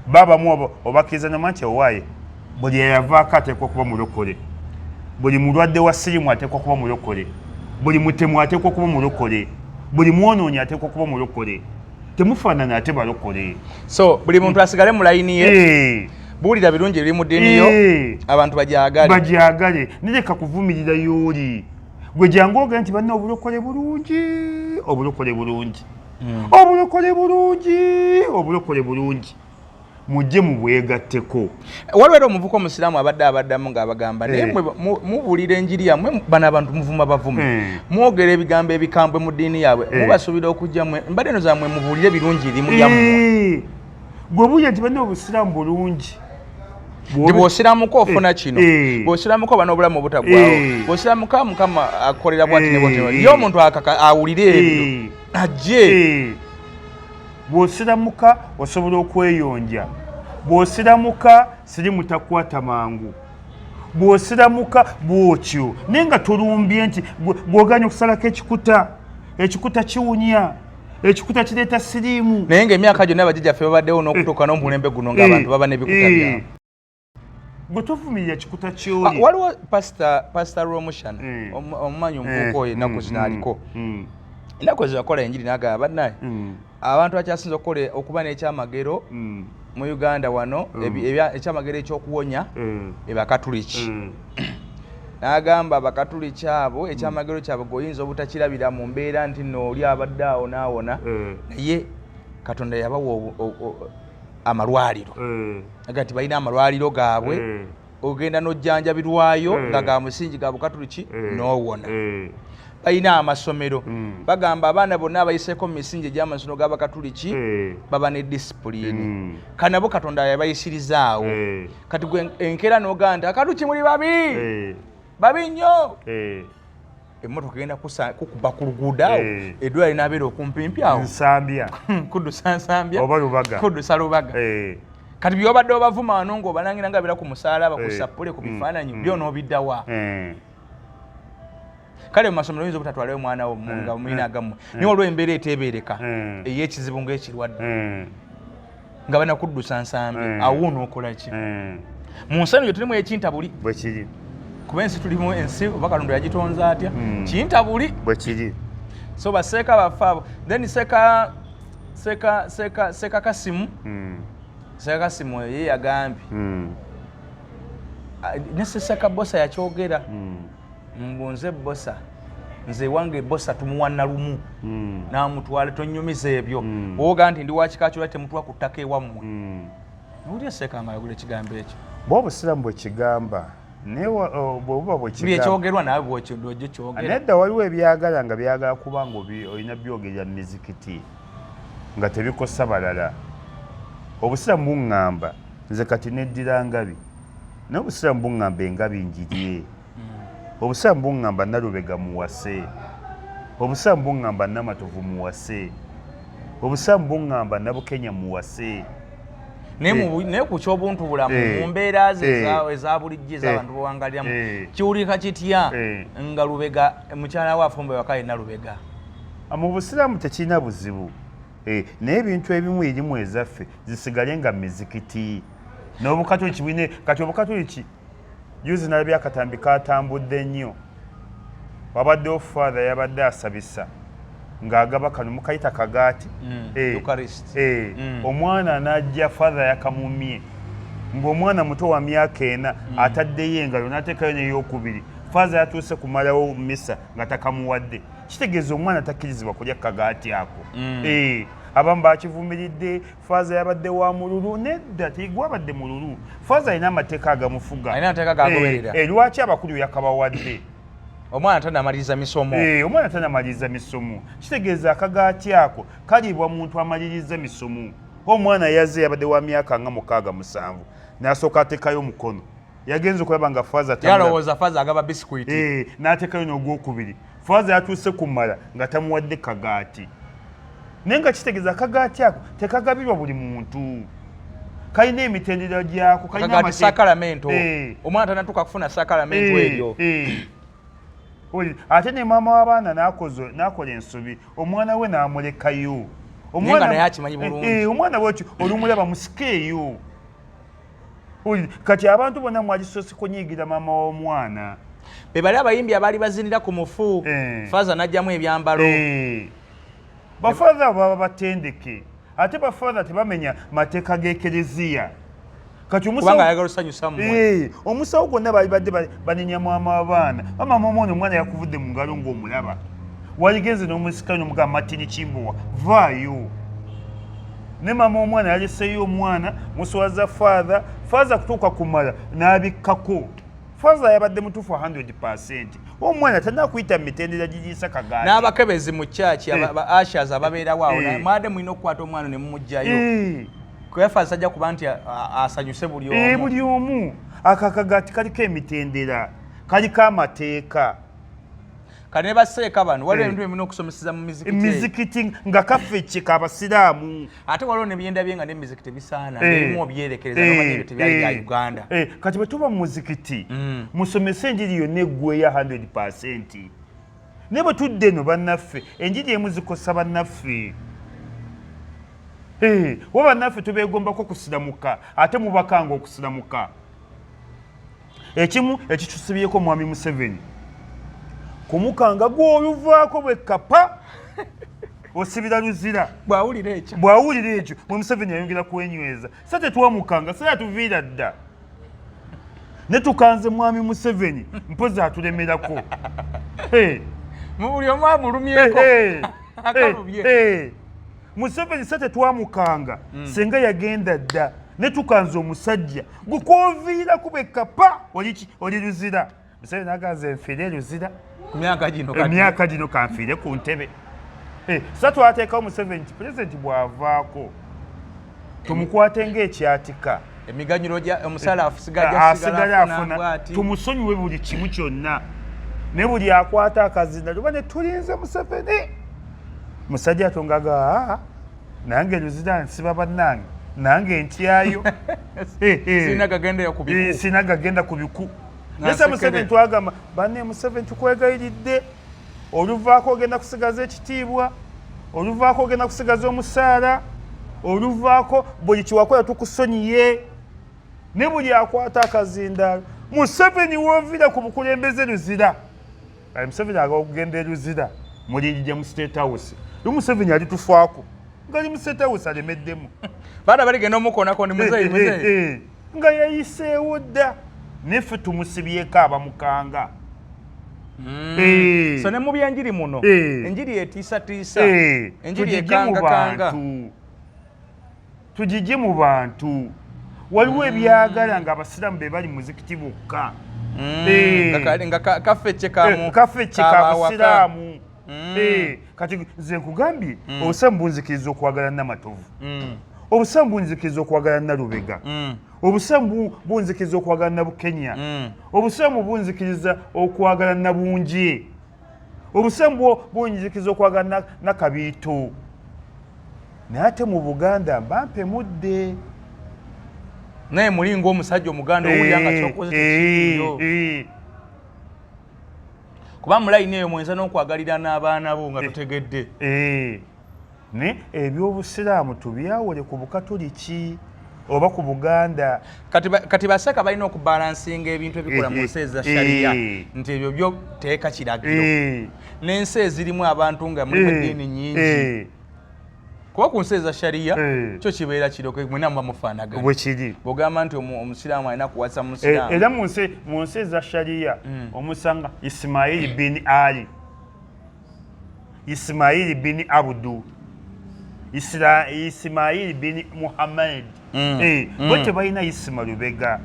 babamu obakkiriza namanti owaaye buli eyavaako ateekwa okuba mulokole buli mulwadde wa sirimu ateekwa kuba mulokole buli mutemu ateekwa kuba mulokole buli mwonoonyi ateekwa kuba mulokole temufaanana ate balokole so buli muntu asigale mu layini ye buulira birungi ebiri mu ddiini yo abantu bagyagale nireka kuvumirira y'oli gwe jangu ogenda nti banna obulokole bulungi obulokole bulungi mujje mubwegatteko waliwo era omuvuka omusiraamu abaddamu ng'abagamba naye mubuulira enjiri yammwe bano abantu muvuma bavume mwogera ebigambo ebikambwe mu ddiini yaabwe mubasuubira okujja mbadde eno zammwe mubuulire birungi erimu lyammwe gwe buulya nti banna obusiraamu bulungi nti bw'osiramuka ofuna kino bw'osiramuka oba n'obulamu obutaggwawo bw'osiramuka Mukama akolera bw'ati ne bw'ati ye omuntu awulire ebyo ajje bw'osiramuka osobola okweyonja bw'osiramuka sirimu takwata mangu bw'osiramuka bw'otyo naye nga tolumbye nti bw'oganya okusalako ekikuta kiwunya ekikuta kireeta siriimu naye ng'emyaka gyonna bajjajjaffe babaddewo n'okutuuka n'omulembe guno ng'abantu baba n'ebikuta byabwe gwe tovumirira kikuta kyoli waliwo pasita Romushana omumanyi omuvubuka oyo ennaku zino aliko Ennaku ezakola enjiri n'agamba bannaye abantu bakyasinza okuba n'ekyamagero mu Uganda wano ekyamagero ekyokuwonya ebakatuliki n'agamba abakatuliki abo ekyamagero kyabwe goyinza obutakirabira mu mbeera nti nno oli abadde awo n'awona naye Katonda yabawa amalwaliro aga nti balina amalwaliro gaabwe ogenda n'ojjanjabirwayo nga ga musingi ga bukatuliki n'owona balina amasomero bagamba abaana bonna abayiseeko mu misingi egy'amasomero g'abakatuliki baba ne disipulini kanabo Katonda yabayisirizaawo kati gwe enkeera n'ogamba nti akatuliki muli babi nnyo emmotoka egenda kukuba ku luguudo awo eddwaliro linaabeera okumpimpi awo nsambya kuddusa nsambya oba lubaga kuddusa lubaga kati byobadde obavuma wano ng'obalangira nga bira ku musaalaba ku sapule ku bifaananyi by'onoobiddawa kale mu masomero oyinza obutatwalayo omwana wo nga mulina agammwe naye olwo embeera eteebereka ey'ekizibu ng'ekirwadde nga balina kuddusa nsambya awo n'okola ki mu nsi eno gye tulimu ekintabuli bwe kiri kuba ensi tulimu ensi oba Katonda yagitonza atya kintabuli bwe kiri so baseeka baffe abo then Seeka Kasimu Seeka Kasimu ye yagambye ne Seeka Bosa yakyogera mbunze Bosa nze wange Bosa tumuwanna lumu n'amutwala tonnyumiza ebyo bwoga nti ndi wakika kyo temutwa ku ttaka ewammwe owulira Seeka amalagula ekigambo ekyo bw'obusiraamu bwe kigamba bw'obuba bwe kigamba ekyogerwa nawe bw'ojjo kyogera nedda waliwo ebyagala nga byagala kuba nga olina byogerera mu mizikiti nga tebikosa balala obusiraamu buŋŋamba nze kati neddira ngabi naye obusiraamu buŋŋamba engabi njirye obusiraamu buŋŋamba Nalubega muwase obusiraamu buŋŋamba Namatovu muwase obusiraamu buŋŋamba Nabukenya muwase naye ku ky'obuntu bulamu mu mbeera ze eza bulijjo ez'abantu bewangaliramu kiwulika kitya nga Lubega mukyala we afumba ewaka yenna Lubega mu busiraamu tekirina buzibu naye ebintu ebimu erimu ezaffe zisigale nga mizikiti n'obukatoliki bwine kati obukatoliki juzi nalabye akatambi katambudde nnyo wabaddewo father yabadde asabisa ng'agaba kano mukayita kagaati omwana n'ajja father yakamumye ng'omwana muto wa myaka 4 ataddeyo engalo n'ateekayo n'eyokubiri father yatuuse kumalawo misa nga takamuwadde kitegeeza omwana takkirizibwa kulya kagaati ako abamu bakivumiridde father yabadde wa mululu nedda tigwabadde mululu father alina amateeka agamufuga lwaki abakulu yakabawadde omwana tanamaliriza misomo omwana tanamaliriza misomo kitegeeza akagaati ako kalibwa muntu amaliriza misomo omwana yazze yabadde wa myaka nga 6-7 n'asooka ateekayo omukono yagenza okulaba nga yalowooza faza agaba bisikuiti n'ateekayo n'ogwokubiri faza yatuuse kumala nga tamuwadde kagaati naye nga kitegeeza akagaati ako tekagabirwa buli muntu kalina emitendera gyako kagaati sakalamento omwana tanatuuka kufuna sakalamento eryo ate ne maama w'abaana n'akola ensobi omwana we n'amulekayo omwana wekyo olumulaba musikeeyo kati abantu bonna mwagisoose kunyiigira maama w'omwana be bali abayimbi abaali bazinira ku mufu faza n'ajjamu ebyambalo bafaza baba batendeke ate bafaza tebamenya mateeka g'ekereziya kati omusawo gwonna baali badde banenya maama w'abaana bamaama omwana omwana yakuvudde mu ngalo ng'omulaba waligenze n'omusika n'omugamba Martin Kimbowa vaayo ne maama omwana yaleseeyo omwana muswaza faza kutuuka kumala n'abikkako faza yabadde mutuufu 100%. Omwana tanakuyita mitendera gigisa kagaati n'abakebezi mu church ashers ababeerawo awo mwade mulina okukwata omwana ne mumugjayo kwefaza ajja kuba nti asanyuse buli omu akakagaati kaliko emitendera kaliko amateeka kane ne baseeka bano waliwo ebintu ebirina okusomeseza mu mizikiti nga kaffe kika abasiraamu ate waliwo nebiyenda bye nga n'emizikiti bisaana erimu obyerekereza n'omanya ebyo tebyali bya Uganda kati bwe tuba mu muzikiti musomese enjiri yonna eggweya 100%. naye bwe tudde eno bannaffe enjiri emu zikosa bannaffe wa bannaffe tubeegombako kusiramuka ate mubakanga okusiramuka. Ekimu ekitusibyeko Mwami Museveni kumukanga gw'oluvaako bwe kapa osibira luzira bw'awulira ekyo mwe Museveni yayongera kwenyweza sa tetwamukanga sa yatuviira dda ne tukanze mwami Museveni mpozi atulemerako buli omu amulumyeko akalubye Museveni sa tetwamukanga senga yagenda dda ne tukanze omusajja gukwoviira kubeka pa oli luzira Museveni aganze nfiire luzira emyaka gino kanfiire ku ntebe sa twateekawo Museveni nti pulezidenti bw'avaako tumukwate ng'ekyatika emiganyulo omusala asigala afuna tumusonyiwe buli kimu kyonna ne buli akwata akazinda luba ne tulinze Museveni musajja atongaga nange luzira nsiba bannange nange ntyayo sina gagenda ku biku nesa Museveni twagamba banne Museveni tukwegayiridde oluvaako ogenda kusigaza ekitiibwa oluvaako ogenda kusigaza omusaala oluvaako buli kiwakola tukusonyiye ne buli akwata akazindaalo Museveni woovira ku bukulembeze luzira Museveni aga okugenda eruzira mulirijja mu State House Museveni alitufaako ngali mu State House alemeddemu baana baligenda omukoonako ni muzeeyi nga yayiseewo dda neffe tumusibyeko abamukanga so ne mu byenjiri muno enjiri etiisatiisa enjiri ekangakanga tugijje mu bantu waliwo ebyagala nga abasiraamu be bali muzikiti bokka nga kaffecce kamu kabusiraamu kati nze nkugambye obusamu bunzikiriza okwagala Namatovu obusamu bunzikiriza okwagala Nalubega obusamu bunzikiriza okwagala Nabukenya obusamu bunzikiriza okwagala Nabunje obusamu bunzikiriza okwagala Nakabiito naye ate mu Buganda mbampemudde naye muli ng'omusajja omuganda owulira nga kyokoze tekiyo kuba mulayini eyo mwenza n'okwagalira n'abaana bo nga tutegedde ne ebyobusiraamu tubyawule ku Bukatoliki oba ku Buganda kati baseka balina okubalansinga ebintu ebikola mu nsi eza shariya nti ebyo byo teeka kiragiro n'ensi ezirimu abantu nga mulimu eddiini nyingi kuba ku nsi eza shariya kyo kibeera kiroke mwena muba mufaanagana bwe kiri bw'ogamba nti omusiraamu alina kuwasa musiraamu era mu nsi eza shariya omusanga Ismail bin Ali Ismail bin Abdu Ismail bin Muhammad bo tebalina Isma Lubega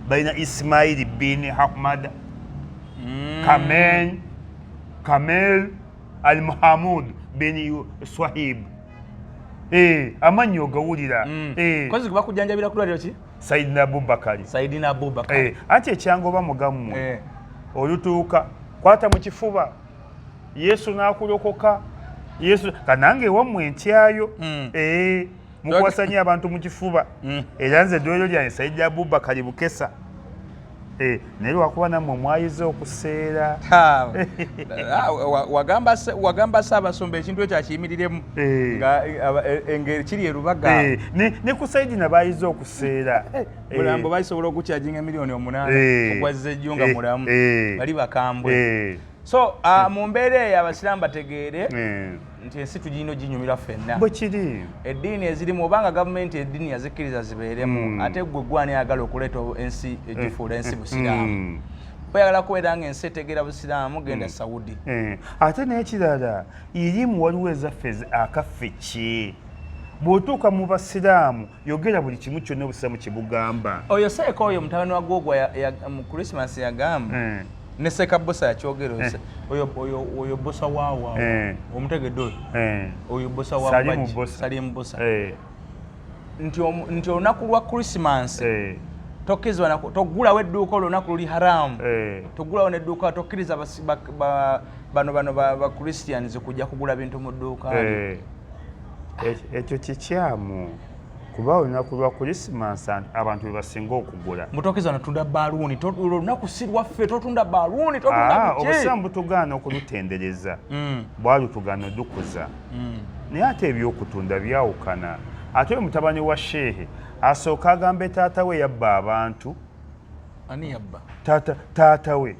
balina Ismail bin Ahmad Kamel Al-Muhammad bin Swahib amanyo gawulira kozi kuba kujjanjabira kulwaliro ki Saidina Abubakar anti ekyangoba mugammwe olutuuka kwata mu kifuba Yesu n'akulokoka Yesu kanange wammwe ntyayo mukwasanya abantu mu kifuba era nze ddwaliro lyange Saidina Abubakar Bukesa naye lwakuba nammwe mwayiza okuseera wagamba Ssaabasumba ekintu ekyo akiyimiriremu nga engeri kiri erubaga ne ku Saidina bayiza okuseera mulambo bayisobola okukyajinga miliyoni 8 okwaziza ejjo nga mulamu bali bakambwe so mu mbeera eyo abasiraamu bategeere nti ensi tugirina ginyumira ffenna bwe kiri eddiini ezirimu obanga gavumenti eddiini yazikkiriza zibeeremu ate gwe gwani ayagala okuleeta ensi egifuula ensi busiraamu oyagala kubeera nga ensi etegeera busiraamu genda Saudi ate n'ekirala irimu waliwo ezaffe akaffe ki bw'otuuka mu basiraamu yogera buli kimu kyonna obusiraamu kibugamba oyo seeka oyo mutabani wa Gogwa mu Christmas yagamba ne Seka Bosa yakyogera oyo Bosa waawa omutegedde oyo Bosa waawa Salim Bosa nti olunaku lwa Christmas tokkirizibwa toggulawo edduuka olunaku luli haramu toggulawo n'edduuka tokkiriza bano ba Christians kujja kugula bintu mu dduuka ekyo kikyamu kuba olunaku lwa Christmas abantu bebasinga okugula mutokiza natunda baluuni olunaku si lwaffe totunda baluuni totunda obusiraamu butugaana okulutendereza bwalutugaana odukuza naye ate ebyokutunda byawukana ate oyo mutabani wa sheehe asooka agambe taata we yabba abantu ani yabba taata we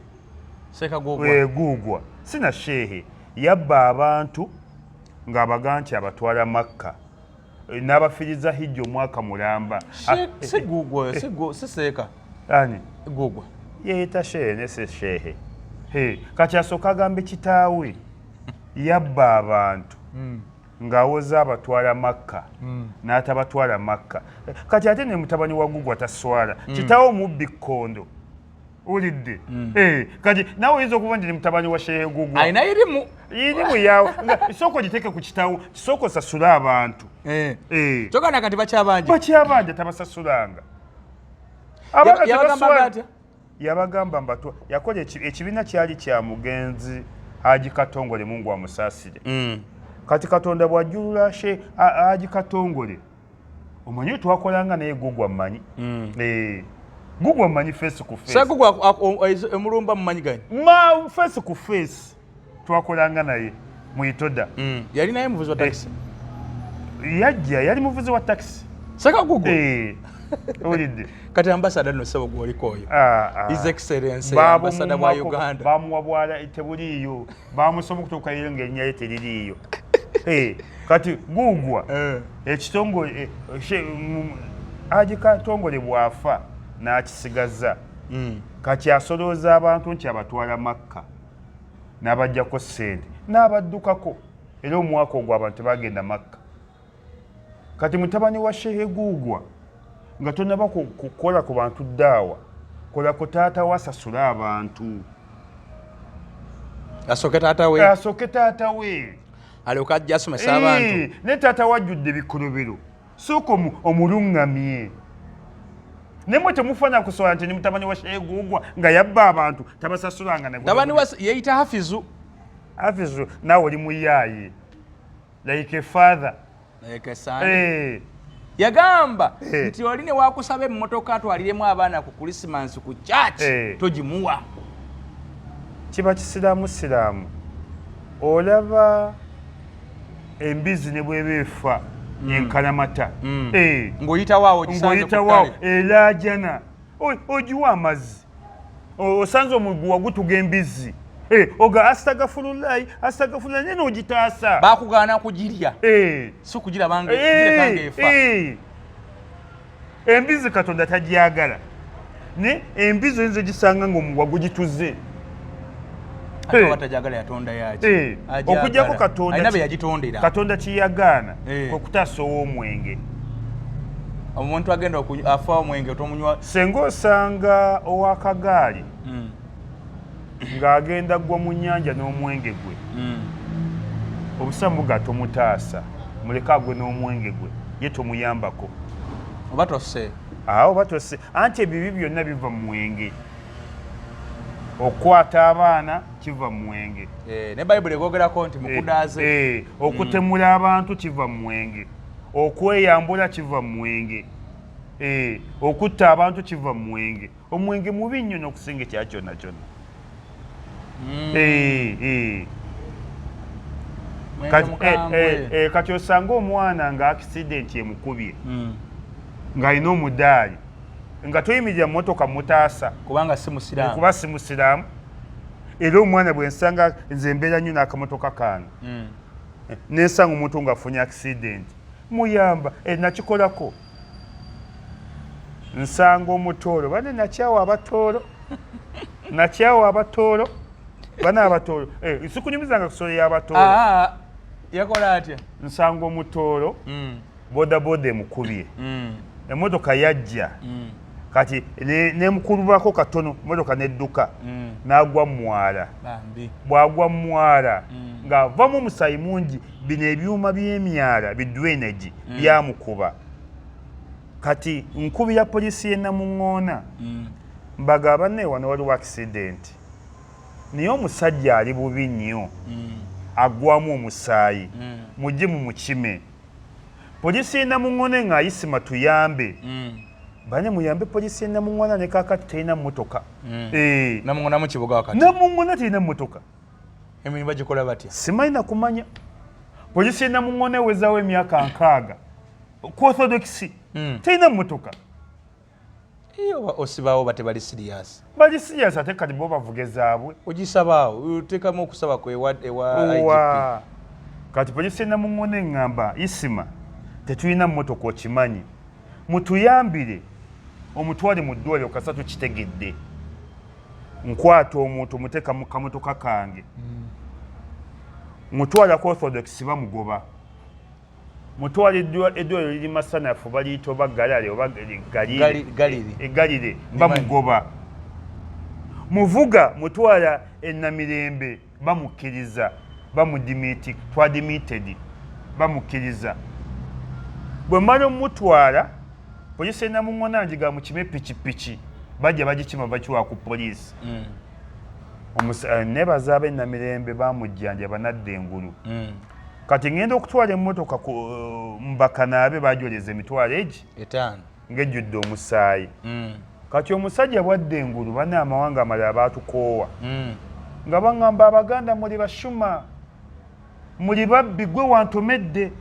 Seka Gogwa Gugwa sina sheehe yabba abantu ng'abaga nti abatwala Makka n'abafiriza hijja omwaka mulamba. Si Gugwa, si Seeka. Ani? Gugwa. Yeeyita shehe ne si shehe. Kati asooka agambe kitaawe yabba abantu ng'awoza abatwala Makka n'atabatwala Makka. Kati ate ne mutabani wa Gugwa taswala. Kitaawe omubbi kkondo. Ulidde. Kati nawe oyinza okuba nti ne mutabani wa shehe Gugwa. Ayina irimu yawe. Sooka ogiteeke ku kitaawe, sooka osasule abantu. Kyokka kati bakyabanja. Bakyabanja tabasasulanga. Yabagamba atya? Yabagamba mbatwa. Yakola ekibiina kyali kya mugenzi Haji Katongole Mungu amusaasire. Kati Katonda bw'ajjulula Haji Katongole. Omanyi twakolanga naye Gugwa mmanyi. Gugwa mmanyi face ku face. Sa Gugwa emulumba mmanyi gani? Face ku face. Twakolanga naye mu Itoda. Yali naye muvuzi wa taxi. Yajja yali muvuzi wa taxi. Saka Gugwa. Olidde. Kati ambassador no sabo gwolikoyo. His Excellency ambassador wa Uganda. Bamuwabwala tebuliyo. Bamusoma kutoka yenga ennyaye teririyo. Kati Gugwa ekitongole Haji Katongole bwafa n'akisigaza. Kati asolooza abantu nti abatwala Makka n'abajjako ssente n'abaddukako era omwaka ogwo abantu bagenda Makka. Kati mutabani wa Shehe Gugwa nga tonaba kukola ku bantu ddaawa, kola ku taata we asasule abantu. Asooke taata we. Asooke taata we. Alyoka ajja asomesa abantu. Ne taata we ajjudde ebikolobero. Sooka omuluŋŋamye. Ne mwe temufanya kusobola nti ne mutabani wa Shehe Gugwa nga yabba abantu tabasasulanga ne. Mutabani wa yeeyita Hafizu. Hafizu naawe oli muyaaye. Like a father. Like a son. Yagamba nti oli ne wakusaba emmotoka atwaliremu abaana ku Christmas ku church togimuwa. Kiba kisiraamu siraamu. Olaba embizi ne bwebeefa enkalamata. Ng'oyitawaawo ng'oyitawaawo eraajana. Ogiwa amazzi. Osanze omuggu wagutuga embizi. Oga astagfirullah nene ogitaasa. Bakugaana kugirya. Si kugira bange efa. Embizi Katonda tagyagala. Ne embizi oyinza gisanga ng'omuwa gugituze. Ate batajagala yatonda yaki. Okujjako Katonda. Alina be yagitondera. Katonda kiyagaana okutaasa ow'omwenge. Omuntu agenda afa omwenge otomunywa. Senga osanga ow'akagaali ng'agenda gwa mu nnyanja n'omwenge gwe. Obusamu tomutaasa, muleke agwe n'omwenge gwe, ye tomuyambako. Oba tosse. Oba tosse. Anti ebibi byonna biva mu mwenge. Okukwata abaana kiva mu mwenge. Ne Bayibuli egogerako nti mukudaaze. Okutemula abantu kiva mu mwenge. Okweyambula kiva mu mwenge. Okutta abantu kiva mu mwenge. Omwenge mubi nnyo n'okusinga ekya kyonna kyonna. Kati osanga omwana nga accident emukubye ng'alina omudaali nga toyimirira mmotoka mutaasa kubanga si musiraamu. Kuba si musiraamu. Era omwana bwe nsanga nze mbeera nnyo n'akamotoka kange nensanga omuntu ng'afunye accident muyamba nakikolako. Nsanga omutoolo bane nakyawa abatoolo bana abatoolo sikunyumizanga kusolo y'abatoolo. Yakola atya? Nsanga omutoolo bodaboda emukubye emmotoka yajja kati nemukulubako katono emmotoka nedduka n'agwa mwala. Bw'agwa mwala ng'avamu omusaayi mungi, bino ebyuma by'emyala bidwenagi byamukuba. Kati nkubira poliisi y'e Namuŋŋoona mbagamba banne wano waliwo accident naye omusajja ali bubi nnyo aggwamu omusaayi mujje mumukime. Poliisi y'e Namuŋŋoona ng'ayisima tuyambe. Bane muyambe poliisi y'e Namuŋŋoona ne kaakati terina mmotoka. Namuŋŋoona mu kibuga wakati. Namuŋŋoona terina mmotoka. Emirimu bagikola batya? Simanyi na kumanya. Poliisi y'e Namuŋŋoona ewezaawo emyaka 6 ku orthodox terina mmotoka. Osibaawo bate bali serious. Bali serious ate kati bo bavuge zaabwe. Ogisabaawo oteekamu okusaba kwe ewa IGP. kati polisi Namuŋŋona eŋŋamba Isima tetulina mmotoka okimanyi mutuyambire omutwale mu ddwaliro kasatu kitegedde nkwata omuntu muteeka mu kamotoka kange mutwala ku Orthodox bamugoba mutwala eddwaliro liri Masanafu baliyita oba Galale oba Galire bamugoba muvuga mutwala Namirembe bamukkiriza twadimited bamukkiriza bwe mmala omutwala polisi Namuŋŋona njiga mu kime pikipiki bajja bagikima bakiwa ku polisi nebaza ab'e Namirembe bamujjanjaba nadda engulu kati ngenda okutwala emmotoka Mbakanaabe bajoleza emitwalo egi ng'ejjudde omusaayi kati omusajja bwadda engulu bane amawanga amalala baatukoowa nga baŋŋamba Abaganda muli bashuma muli babbi gwe wantomedde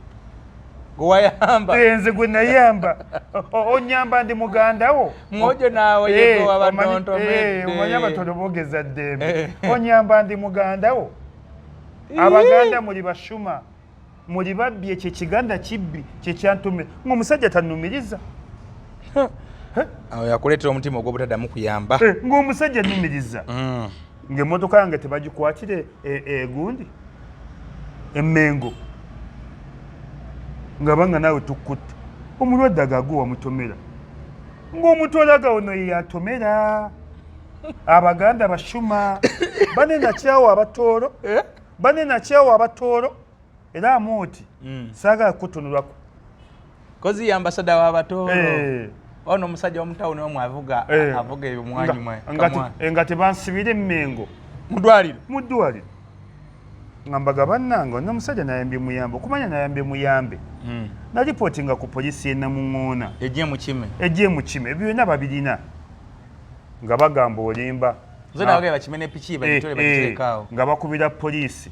nze gwe nayamba onyamba ndi muganda wo mwojo nawe yego abadontomedde omanyi abatono boogeza ddembe onyamba ndi muganda wo Abaganda muli bashuma muli babbi ekyo ekiganda kibbi kyekyantomedde ng'omusajja tannumiriza awo yakuleetera omutima ogw'obutaddamu kuyamba ng'omusajja annumiriza ng'emmotoka yange tebagikwatire egundi Emmengo nga banga nawe tukkutte omulwadde agago wamutomera ng'omutolaga ono ye yatomera Abaganda bashuma bane nakyawo abatoolo era amuoti saagala kutunulwako kozi ambasada w'abatoolo ono omusajja w'omutawuni omwe avuga ebyo mwanyuma nga tebansibira Emmengo mu ddwaliro ngambaga bannanga ono omusajja nayambye muyambe okumanya nayambye muyambe naripootinga ku polisi Namuŋŋona ejje mu kime ebyo byonna babirina nga bagamba olimba nga bakubira polisi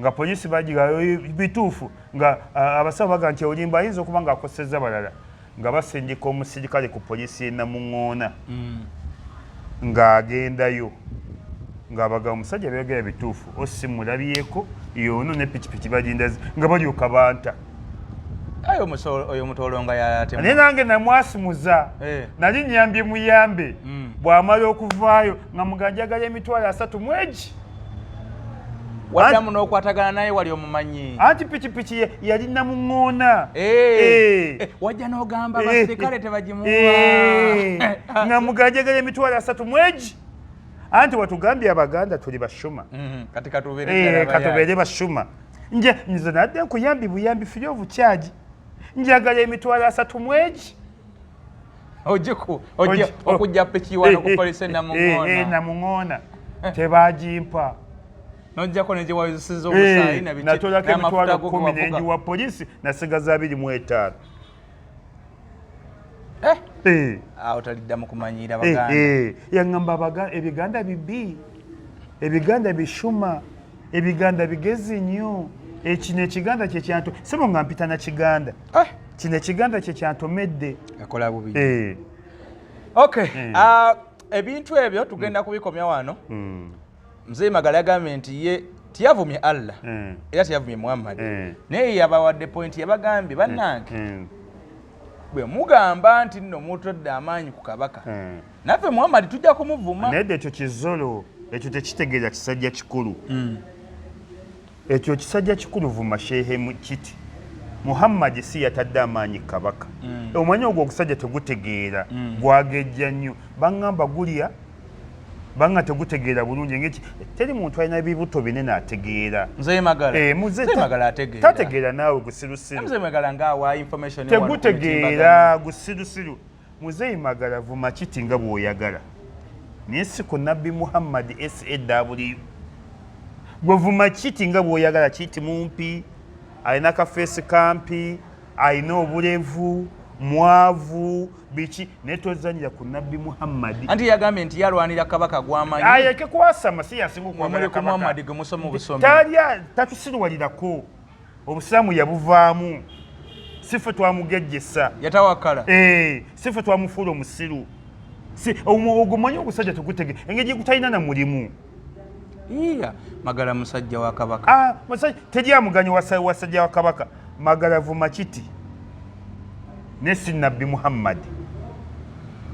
nga polisi bagigayo bituufu nga abasawo baga nti olimba ayinza okuba ng'akosezza balala nga basindika omusirikale ku polisi Namuŋŋona ng'agendayo ng'abaga omusajja byogera bituufu osimulabyeko yono ne pikipiki bagindazi nga balyoka banta oyo mutoolo nga yatema naye nange namwasimuza nali nyambye muyambe bw'amala okuvaayo nga muganjagala emitwalo 3 mwegi waddamu n'okwatagana naye wali omumanyi anti pikipiki yali Namuŋŋona wajja n'ogamba basirikale tebagimuwa nga muganjagala emitwalo 3 mwegi anti watugambye Abaganda tuli bashuma kati katubeere bashuma nze nadde nkuyambi buyambi free of charge njagala emitwalo 3 mwegi okujja piki wano ku polisi Namuŋŋona tebagimpa nojjako negiwayisiza omusaayi natolako emitwalo 10 nenjiwa polisi nasigaza 25 awo taliddamu kumanyira Baganda yaŋŋamba ebiganda bibbi ebiganda bishuma ebiganda bigezi nnyo kino ekiganda kyekyanto sebo nga mpita na kiganda kino ekiganda kyekyantomedde akola bubi ebintu ebyo tugenda kubikomya wano Mzee Magala yagambye nti ye tiyavumye Allah era tiyavumye Muhammad naye yabawadde point yabagambye bannange bwe mugamba nti nno mutodde amaanyi ku kabaka naffe Muhammad tujja kumuvuma naye ekyo kizolo ekyo tekitegeeza kisajja kikulu ekyo kisajja kikulu vuma shehe kiti Muhammad si yatadde amaanyi kabaka omanyi ogwo okusajja tegutegeera gwagejja nnyo baŋŋamba gulya banga tegutegeera bulungi ngeki teri muntu alina ebibuto binene ategeera Mzee Magala ategeera tategeera naawe gusirusiru Mzee Magala ngaawa information tegutegeera gusirusiru Mzee Magala vuma kiti nga bw'oyagala naye si ku Nabbi Muhammad SAW gwe vuma kiti nga bw'oyagala kiti mumpi alina kafeesi kampi alina obulevu mwavu biki netozanyira ku Nabbi Muhammad anti yagambye nti yalwanira kabaka gwamanyi ayeke kwasama si yasinga okwagala kabaka Muhammad gwe musoma obusomi talya tatusirwalirako obusiramu yabuvaamu sife twamugejjesa yatawakala sife twamufuula omusiru ogwo manyi ogusajja tegutege engeri gutalina na mulimu iya Magala musajja wa kabaka musajja tejamuganya wasajja wa kabaka Magala vuma kiti nesi Nabbi Muhammad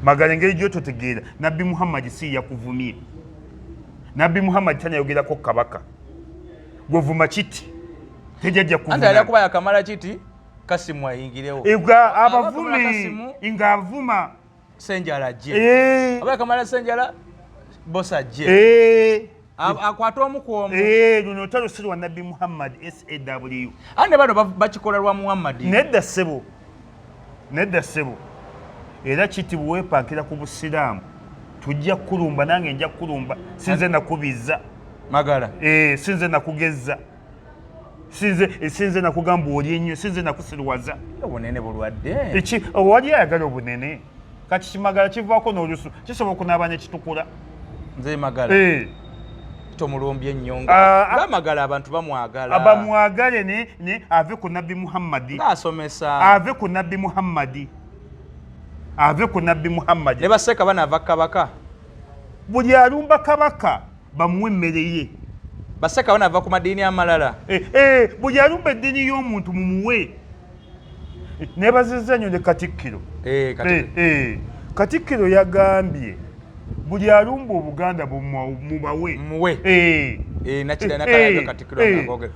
Magala ngeri gyoto tegeera Nabbi Muhammad si yakuvumye Nabbi Muhammad tanayogera ko kabaka govuma kiti tejajja kuvuma anda yakuba yakamala kiti Kasimu ayingirewo ega abavumi ingavuma Senjala je abakamala Senjala bosa je akwata omukwomu luno talusirwa Nabbi Muhammad SAW ande bano bakikola lwa Muhammad nedda sebo era kiti bwepankira ku busiraamu tujja kulumba nange nja kulumba sinze nakubiza Magala sinze nakugeza sinze nakugamba oli ennyo sinze nakusirwaza obunene bulwadde wali ayagala obunene kati kimagala kivaako n'olusu kisobola okunaaba ne kitukula nze Magala tomulumbye ennyo nga Magala abantu bamwagale ne ave ku Nabbi Muhammadi ng'asomesa ave ku Nabbi Muhammadi ne baseka banaava kabaka buli alumba kabaka bamuwe emmere ye baseka banaava ku madiini amalala buli alumba eddiini y'omuntu mumuwe nebaziza nnyo ne Katikkiro Katikkiro yagambye buli alumba Obuganda mubawe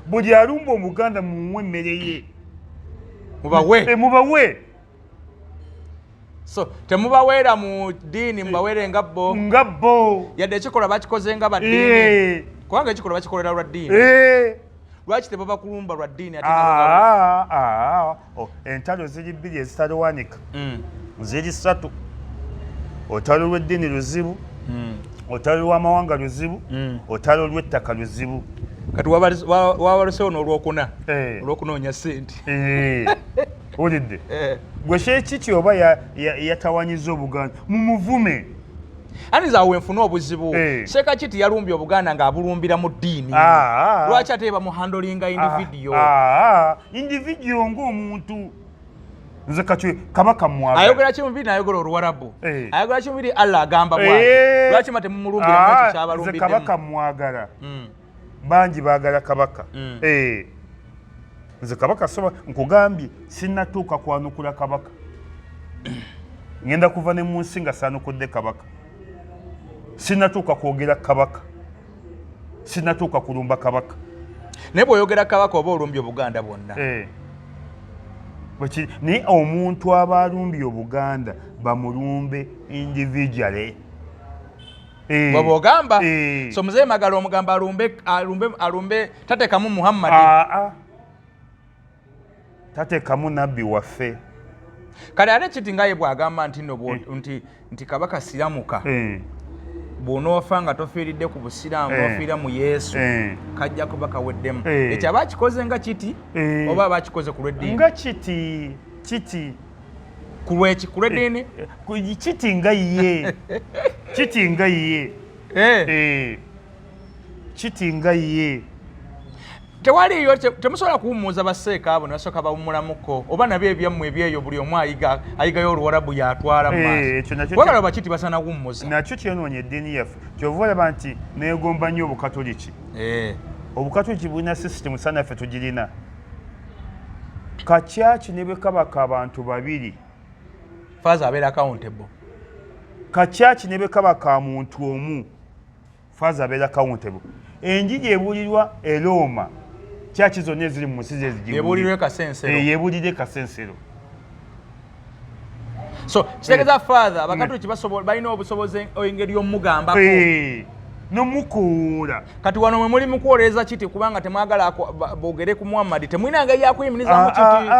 buli alumba Omuganda mumuwe emmere ye mubawe so temubaweera mu ddiini mubaweere nga bo yadde ekikola bakikoze nga baddiini kubanga ekikola bakikolera lwa ddiini lwaki tebaba kulumba lwa ddiini entalo ziri bbiri ezitalowanika ziri ssatu otalo lw'eddiini luzibu otalo lw'amawanga luzibu otalo lw'ettaka luzibu kati wabalusewo n'olwokuna olw'okunoonya ssente olidde gwe kyekiki oba yatawanyiza Obuganda mumuvume aniza awe nfuna obuzibu Sheeka Kiti yalumbye Obuganda ng'abulumbira mu ddiini lwaki ate bamuhandolinga individual ng'omuntu nze kati kabaka mwagala ayogera kimubiri n'ayogera Oluwarabu ayogera kimubiri Allah agamba bwati lwaki mate mumulumbira mwaki kyabalumbidde nze kabaka mwagala bangi baagala kabaka nze kabaka soba nkugambye sinnatuuka kwanukula kabaka ngenda kuva ne mu nsi nga saanukudde kabaka sinnatuuka kwogera kabaka sinnatuuka kulumba kabaka naye bw'oyogera kabaka oba olumbye Obuganda bwonna naye omuntu aba alumbye Obuganda bamulumbe individually bw'oba ogamba so Muzee Magala omugamba alumbe tateekamu Muhammad tateekamu nabbi waffe kale ate Kiti nga ye bw'agamba nti kabaka siramuka bw'onoofa nga tofiiridde ku busiraamu nofiira mu Yesu kajja kuba kaweddemu ekyo aba akikoze nga Kiti oba aba akikoze ku lw'eddiini nga Kiti ku lw'eddiini Kiti nga ye Kiti nga ye tewaliyo temusobola kuwummuza basseeka abo nebasooka bawummulamuko oba nabyo ebyammwe ebyeyo buli omu ayigayo Oluwarabu yatwala mu maaso wagala Bakiti basana kuwummuza nakyo kyonoonya eddiini yaffe kyova olaba nti neegomba nnyo Obukatoliki Obukatoliki bulina sisitemu sana ffe tugirina kakyaki ne bwe kabaka abantu babiri faaza abeera accountable kakyaki ne bwe kabaka muntu omu faaza abeera accountable enjiri ebulirwa e Roma kyaki zonna eziri mu nsi yebuulirwe Kasensero so kitegeeza faaza Abakatoliki balina obusobozi engeri y'omugambako nomukuula kati wano mwe muli mukuwolereza Kiti kubanga temwagala boogere ku Muhammad temulina ngeri yakuyimirizamu Kiti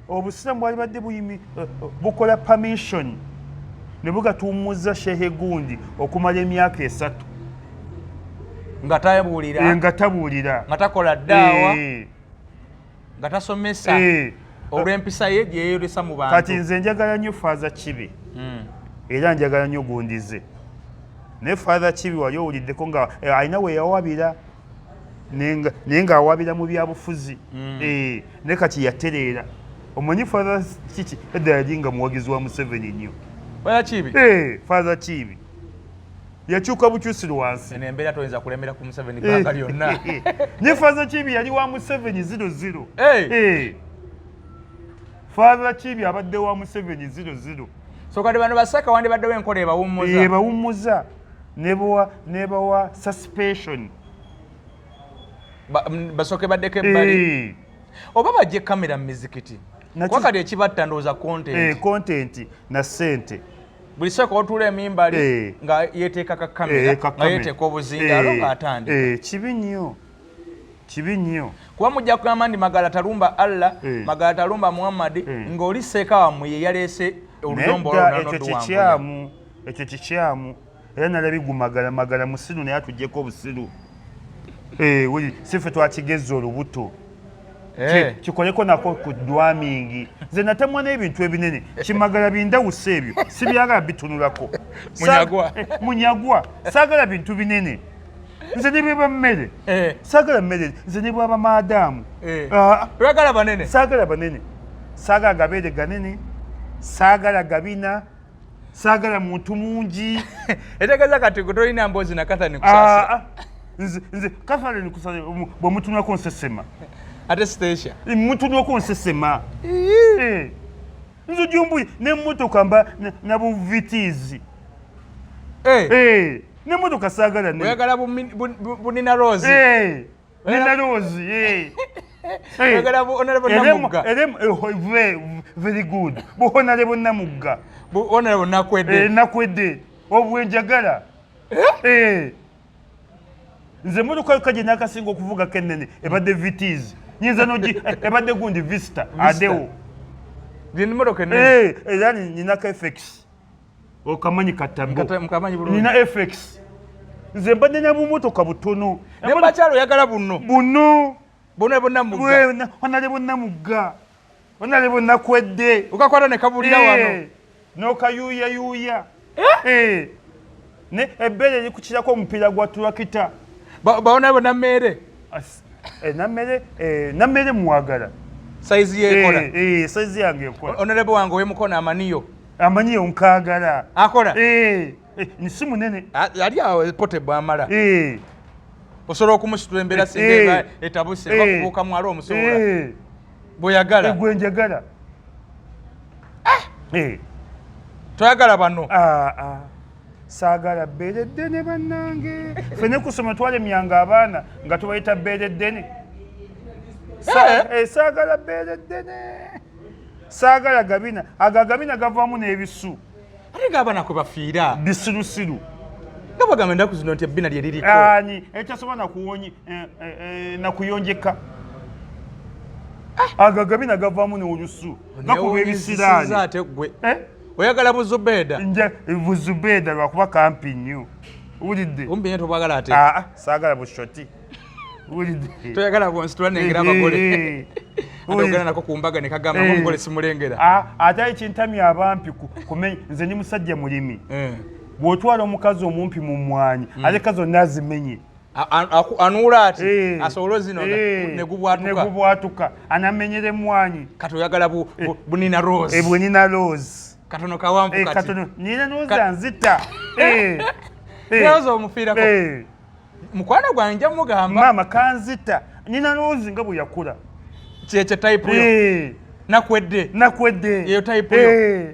obusiraamu bwali badde bukola permission ne bugatuumuza Shehe gundi okumala emyaka 3 nga tabuulira nga takola ddaawa nga tasomesa olw'empisa ye gyeyeyolesa mu bantu kati nze njagala nnyo Faaza Kibe era njagala nnyo Gundize naye Faaza Kibe wali owuliddeko nga alina we yawabira naye ng'awabira mu byabufuzi ne kati yatereera omanyi Faaza kiki edda yali nga muwagizi wa Museveni nnyo Faaza Kibe Faaza Kibe yakyuka bukyusiro wansi eno embeera toyinza kulemera ku Museveni bbanga lyonna ne Father Kibi yali wa Museveni 00 Father Kibi abadde wa Museveni 00 so kati bano basaka wandibaddewo enkola ebawummuza nebawa suspension basooke baddeko ebbali oba bajje kamera mu mizikiti wakati ekibatta ndowooza content na ssente buli sooka otuula emimbali nga yeteekaka kamera nga yeteeka obuzindaalo ng'atandika kibi nnyo kuba mujja kugamba ndi Magala talumba Allah Magala talumba Muhammad ng'oli seeka wammwe ye yaleese oluyombolo ekyo kikyamu era nalabi Magala musiru naye atuggyeko obusiru sife twakigezza olubuto kikoleko nako ku dwamingi nze natemwa n'ebintu ebinene kimagala bindawusa ebyo sibyagala bitunulako munyagwa saagala bintu binene nze ne bweba mmere saagala mmere nze ne bwaba maadamu saagala banene saagala gabeere ganene saagala gabina saagala muntu mungi etegeeza kati tolina mboozi na Catherine kusasa nze Catherine kusasa bwe mutunulako nsesema ate station mutunulako nsesema nze jumbuye n'emmotoka mba na buvitiizi n'emmotoka saagala oyagala bunina Rose nina Rose oyagala Honorable Namugga very good Honorable Namugga Honorable nakwedde obwenjagala nze emmotoka kaje n'akasinga okuvuga kennene ebadde vitiizi nyinza nogi ebadde gundi Vista adewo era ninako FX okamanyi katambo nina FX nze mbadde na bumotoka butono nebakyalo oyagala buno Honorable Nakwedde ukakwata ne kabulira wano n'okayuuyayuuya ne ebbeere likukirako omupiira gwa turakita baonabo nammere nammere mwagala saizi yekola saizi yange ekola Honorable wange owemukono amaniyo nkagala akola nsi munene yali awo potable amala osobola okumusitula embeera singa etabuse bakubuuka mwala omusobola bweyagala gwenjagala toyagala bano saagala bbeere ddene bannange fene kusoma twalemyanga abaana nga tubayita bbeere ddene saagala bbeere ddene saagala gabina agagabina gavaamu n'ebisu ate ng'abaana kwe bafiira bisirusiru nga bagamba ennaku zino nti ebbina lye liriko ani ekyasoba nakuyonjeka agagabina gavaamu n'olusu gakuba ebisiraani ate gwe oyagala Buzubeeda Buzubeeda lwakuba kampi nnyo wulidde ombinye tobwagala ate saagala bushoti wulidde toyagala bwonsitula nengera abagole ogenda nako ku mbaga ne kagamba omugole simulengera ate ekintamya abampi kumenya nze ndi musajja mulimi bw'otwala omukazi omumpi mu mmwanyi aleka zonna azimenye anuula ati asobole zino negubwatuka anamenyera emmwanyi kati oyagala bunina Rose bunina Rose katono kawampu kati nina Rose anzita Rose omufiirako mukwano gwange nja mugamba maama kanzita nina Rose nga bwe yakula kyekyo type yo nakwedde eyo type yo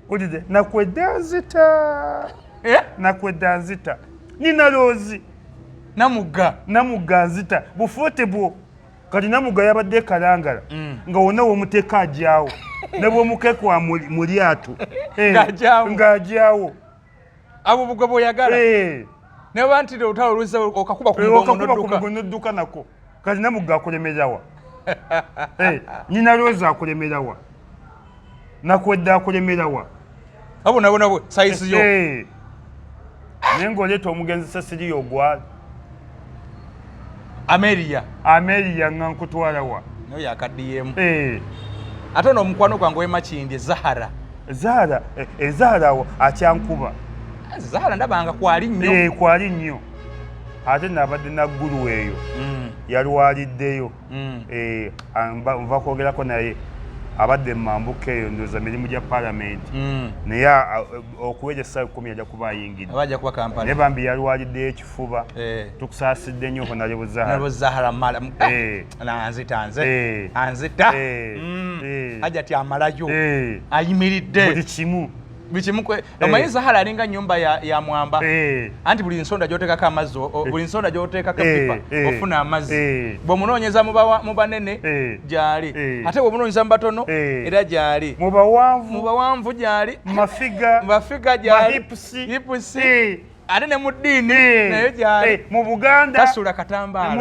ulide nakwedde anzita nina Rose Namugga anzita bufote bwo kati Namugga yabadde kalangala nga wonna womuteeka ajyawo ne bwomukekwa mu lyato ng'ajyawo abo bugwe bw'oyagala ne bantire olutalo luze okakuba ku mugongo n'odduka nako kati Namugga akulemerawa nina Rose akulemerawa nakwedde akulemerawa abo nabo saizi yo naye ng'oleeta omugenzi Cecilia ogwala Ameriya nga nkutwalawa nayo yakaddiyeemu ate ono omukwano gwange w'emakindi Zahara akyankuba Zahara ndabanga kwali nnyo ate nabadde naggulu eyo yalwaliddeyo nva kwogerako naye abadde mambuka eyo ndoza mirimu gya parliament naye okuweza essaawa 10 ajja kuba ayingidde abajja kuba Kampala naye bambi yalwaliddeyo ekifuba tukusaasidde nnyo Honorable Zahara anzita hajati amalayo ayimiridde buli kimu bichimukwe omanyi Zahara alinga nyumba ya mwamba anti buli nsonda gyoteekako amazzi buli nsonda gyoteekako pipa ofuna amazzi bw'omunoonyeza mu banene gyali ate bw'omunoonyeza mu batono era gyali mu bawanvu gyali mafiga gyali hipusi ate ne mu ddiini naye gyali mu Buganda tasula katambaala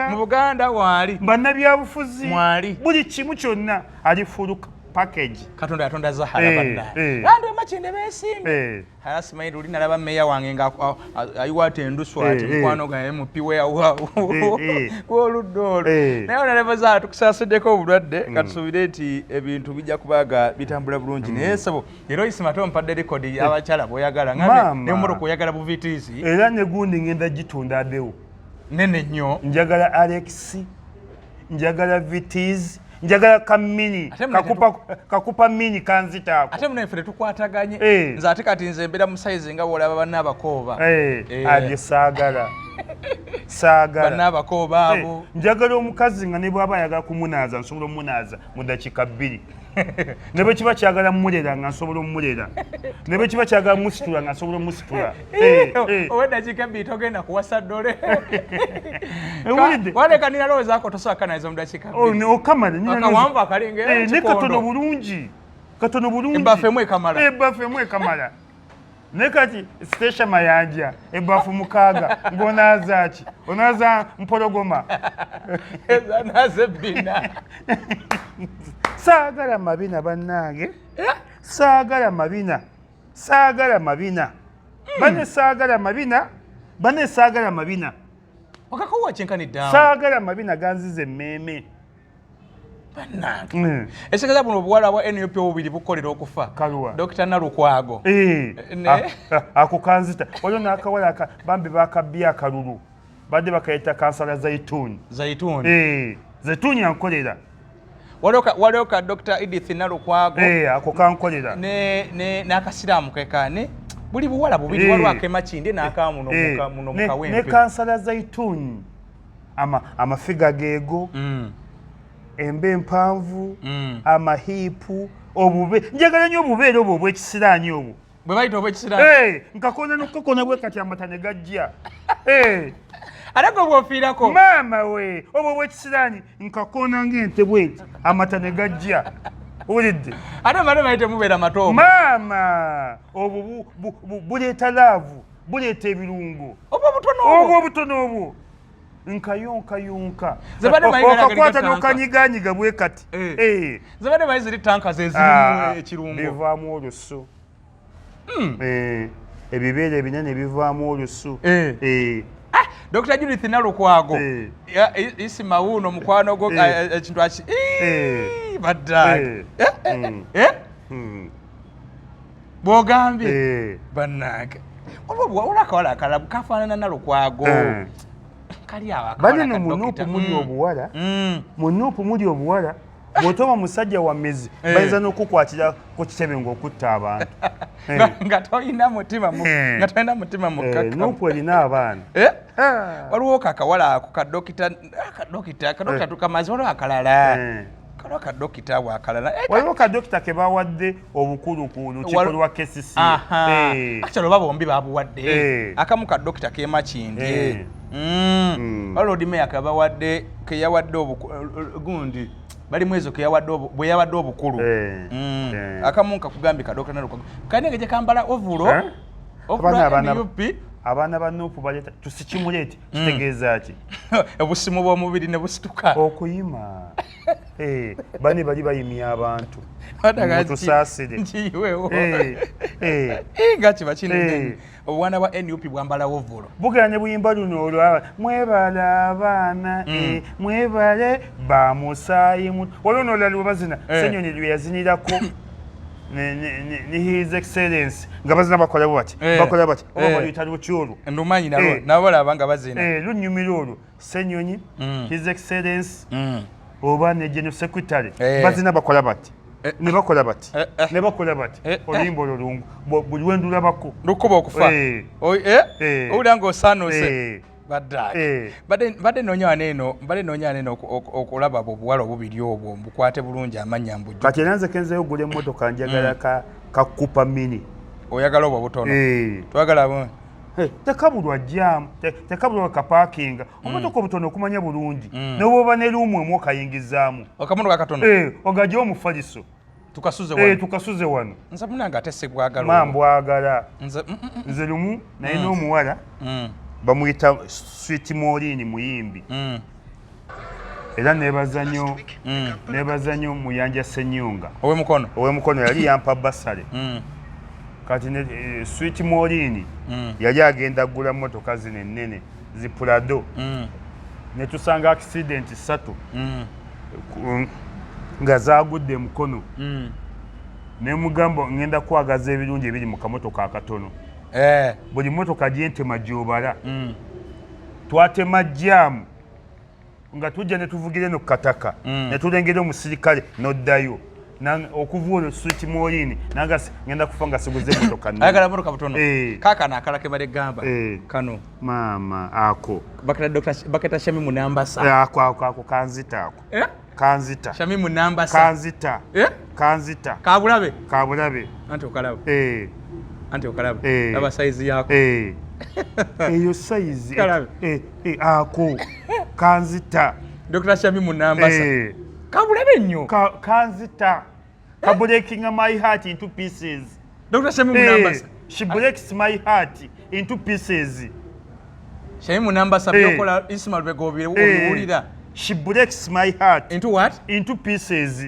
mu Buganda waali bannabyabufuzi mwali buli kimu kyonna ali fuluka package Katonda yatonda Zahara banda machinde besimbe Simaili uli nalaba meya wange nga ayiwate endusu ati mukwano gange mupiwe kwoludolo naye onalaba Zahara tukusaasaddeko obulwadde katusuubire nti ebintu bijja kubaga bitambula bulungi naye sabo era Isimato mpadde rekodi abakyala bw'oyagala ne Moroko oyagala buvitiisi era ne gundi ngenda gitunda abewo nene nnyo njagala Alex njagala vitiisi njagala kamini kakupa mini kanzitaako ate muna ffe tukwataganye nze ate kati nze mbeera mu size nga bw'olaba bannabakooba abyo saagala bannabakooba abo njagala omukazi nga ne bw'aba ayagala kumunaaza nsobola omunaaza mu dakiika 2 ne bwe kiba kyagala mmulera nga nsobola ommulera ne bwe kiba kyagala musitula nga nsobola omusitula ow'eddakiika 2 togenda kuwasa ddole waleka ninalowoozaako tosooka nazo mu dakiika 2 okawanvu akalinga ne katono bulungi ebbafu emu ekamala ne kati sitesha mayanja ebbafu 6 ng'onaaza ki onaaza mpologoma naaze bbina saagala mabina bannange saagala mabina bane saagala mabina wakakowa kyenkaniddamu saagala mabina ganzize emmeeme bannange esekeza buno obuwala bwa NUP obubiri bukolera okufa Dr. Nalukwago ako kanzita waliwo n'akawala bambi bakabbya akalulu badde bakayita kansala zaituni ankolera waliwo ka Dr. Edith Nalukwago ako kankolera n'akasiraamu kekane buli buwala bubiri waliwo akemakindi n'akamuno mukawempe ne kansala zaituni amafiga geego emba empanvu amahiipu obube njagala nnyo obubeera obwo obw'ekisiraani obwo bwe bayita obw'ekisiraani nkakona nokakona bwe kati amata ne gajja ate gwe bw'ofiirako maama we obwo obw'ekisiraani nkakona ng'ente bweti amata ne gajja ulidde ate mane bayite mubeera matoogo maama obwo buleeta laavu buleeta ebirungo obwo obutono obwo nkayonka okakwata n'okanyiganyiga bwe kati zibadde bayi ziri tanka zezirimu ekirungo bivaamu olusu ebibeera ebinene bivaamu olusu Dr. Judith Nalukwago Isimawuno mukwano gwo ekintu aki baddage bw'ogambye bannange olwakawala akalabu kafaanana Nalukwago balino munuupu muli obuwala bw'otoba musajja wa mezi bayinza n'okukwatira ku kitebe ng'okutta abantu nga tolina mutima mukkakkamu nuupu erina abaana waliwo kakawala ako kadokita tukamazi waliwo akalala kaliwo kadokita wakalala waliwo kadokita ke bawadde obukulukulu kikolwa KCC akyalo ba bombi babuwadde akamu kadokita kemakindye Lord Mayor kabawadde keyawadde gundi bali mwezo bwe yawadde obukulu akamu kakugambye kadokita Nalukwago kanenge gye kambala ovulo abaana ba Nuupu baleeta tusikimuleeti kitegeeza ki obusimu bw'omubiri ne busituka okuyima bani bali bayimya abantu tusaasire nga kiba kinene obwana bwa NUP bwambala ovulo bugera ne buyimba luno olwa mwebale abaana mwebale bamusaayi waliwo n'olala lwe bazina Ssenyonyi lwe yazinirako ne His Excellency nga bazina bakola bati oba baluyita lukyolwo ndumanyi nabo balaba nga bazina lunyumira olwo Ssenyonyi His Excellency oba ne general secretary bazina bakola bati ne bakola bati ne bakola bati oluyimba olulungu buli wendulabako lukuba okufa owulira ng'osaanuse badde noonya neno okulaba obuwala obubiri obwo mbukwate bulungi amannya mbujju kati era nze kenzeyo ogula emmotoka njagala kakupa mini oyagala obwo butono twagala tekabulwa jamu tekabulwa kapaakinga obumotoka obutono okumanya bulungi nebwoba ne luumu emu okayingizaamu okamotoka katono ogajja omufaliso tukasuze wano nze munange ate sibwagala mambwagala nze lumu naye n'omuwala bamuyita Sweet Maureen muyimbi era nebaza nnyo Muyanja Ssenyonga ow'emukono yali yampa basale kati Sweet Maureen yali agenda kugula motoka zino ennene zipulado ne tusanga accident 3 nga zagudde mukono ne mugamba ngenda kwagaza ebirungi ebiri mu kamotoka akatono buli motoka gyentema gyobala twatema jamu nga tujja ne tuvugira eno kukataka ne tulengera omusirikale n'oddayo okuva olwo Sweet Maureen nagasi ngenda kufa nga siguze motoka ayagala motoka butono kaakano akalake bale gamba kano maama ako baketa Shamimu Nambasa ako kanzita ako kanzita Shamimu Nambasa kanzita kabulabe anti okalabe laba saizi yako eyo saizi ako kanzita Dr. Shamimu Nambasa kabulabe nnyo kanzita breaking my heart into pieces. Dr. Shamimu Nambasa she breaks my heart into pieces. Shamimu Nambasa byokola Ismail Begobire owulira she breaks my heart into what? Into pieces.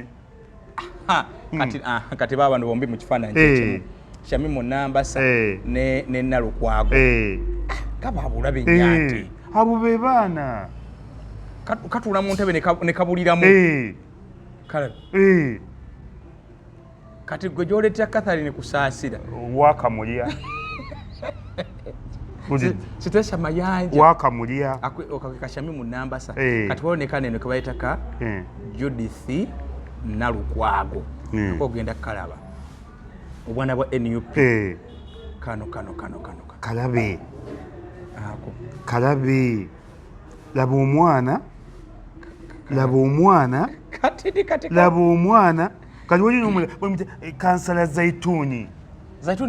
Kati baba ndo bombi mu kifaananyi kimu Shamimu Nambasa ne Nalukwago kaba abulabe nnyati abo be baana katula mu ntebe ne kabuliramu kalabe kati gwe gy'oleetera Catherine kusaasira wakamulya sitesha mayanja wakamulya okakeka Shamimu Nambasa kati waboneka neno ke bayitaka Judith Nalukwago okogenda kalaba obwana bwa NUP kano kalabe laba omwana kati wali nomula kansala Zaituni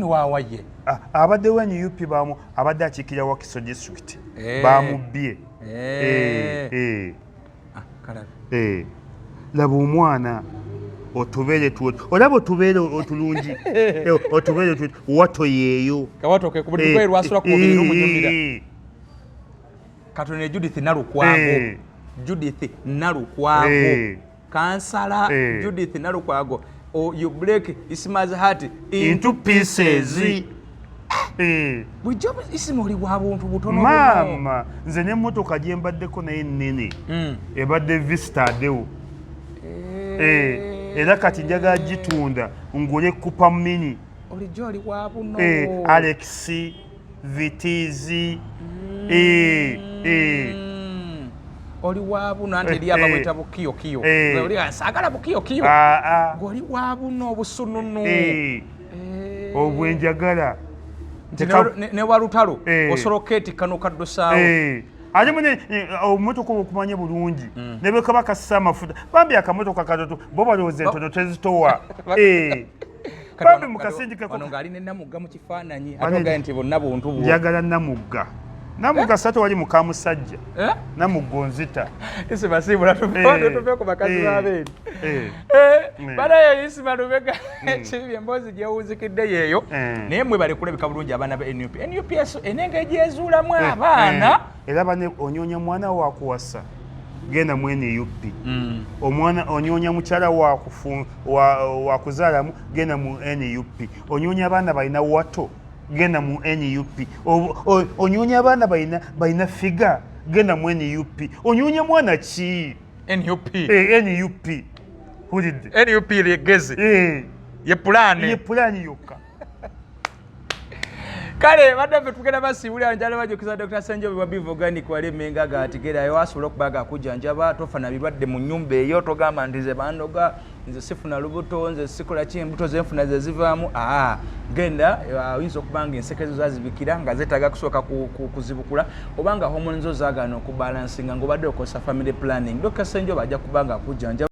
waawaye abaddewo NUP baamu abadde akiikirira Wakiso district baamubye laba omwana otubere olaba otubere otulungi otubere wato yeeyo kawatoke kubudikwe lwasula ku bibiri n'umunyumira katone Judith Nalukwago kansala Judith Nalukwago you break Ismail's heart into pieces. Bujoba isimoli wabuntu butono mama nze n'emmotoka gye mbaddeko naye nnene ebadde Vista deo era kati njagala gitunda ngule kupa mini olijjo oli wabuno Alex Vitizi oli wabuno anti eri abaweta bukiyo oli asagala bukiyo oli wabuno obusununu obwenjagala ne walutalo osoroketi kano kaddosaawo ate mwene omumotoka okumanya bulungi ne bwe kaba kassa amafuta bambi akamotoka katoto bo balowooza entono tezitowa bambi mukasindikeko ono ng'ali ne Namugga mu kifaananyi ate ogaye nti bonna buntu bwo njagala Namugga sato wali mukamusajja Namugga onzita ese basibula tuve ku bakazi b'abeeri banaye Isima Lubega ekibi emboozi gyewuuzikidde yeeyo naye mwe bali kulabika bulungi abaana ba NUP enengeri gyezuulamu abaana era bane onyonya mwana wakuwasa genda mu NUP omwana onyonya mukyala wakuzaalamu genda mu NUP onyonya abaana balina wato genda mu NUP onyonya abaana balina figa genda mu NUP onyonya mwana ki NUP hulidde NUP lyegezi ye pulaani yokka kale badde tugenda basibulira njalo bajukiza Dr. Ssenjobe Babivu Organic wale menga gatigerayo asobola okubaga kujjanjaba tofana birwadde mu nnyumba eyo togamba ndize bandoga nze sifuna lubuto nze sikola ki embuto zenfuna ze zivaamu genda oyinza okubanga ensekezo zazibikira nga zetaaga kusooka kuzibukula obanga hormones zo zaagana okubalansinga ng'obadde okosa family planning Dr. Ssenjobe ajja kubanga kujjanjaba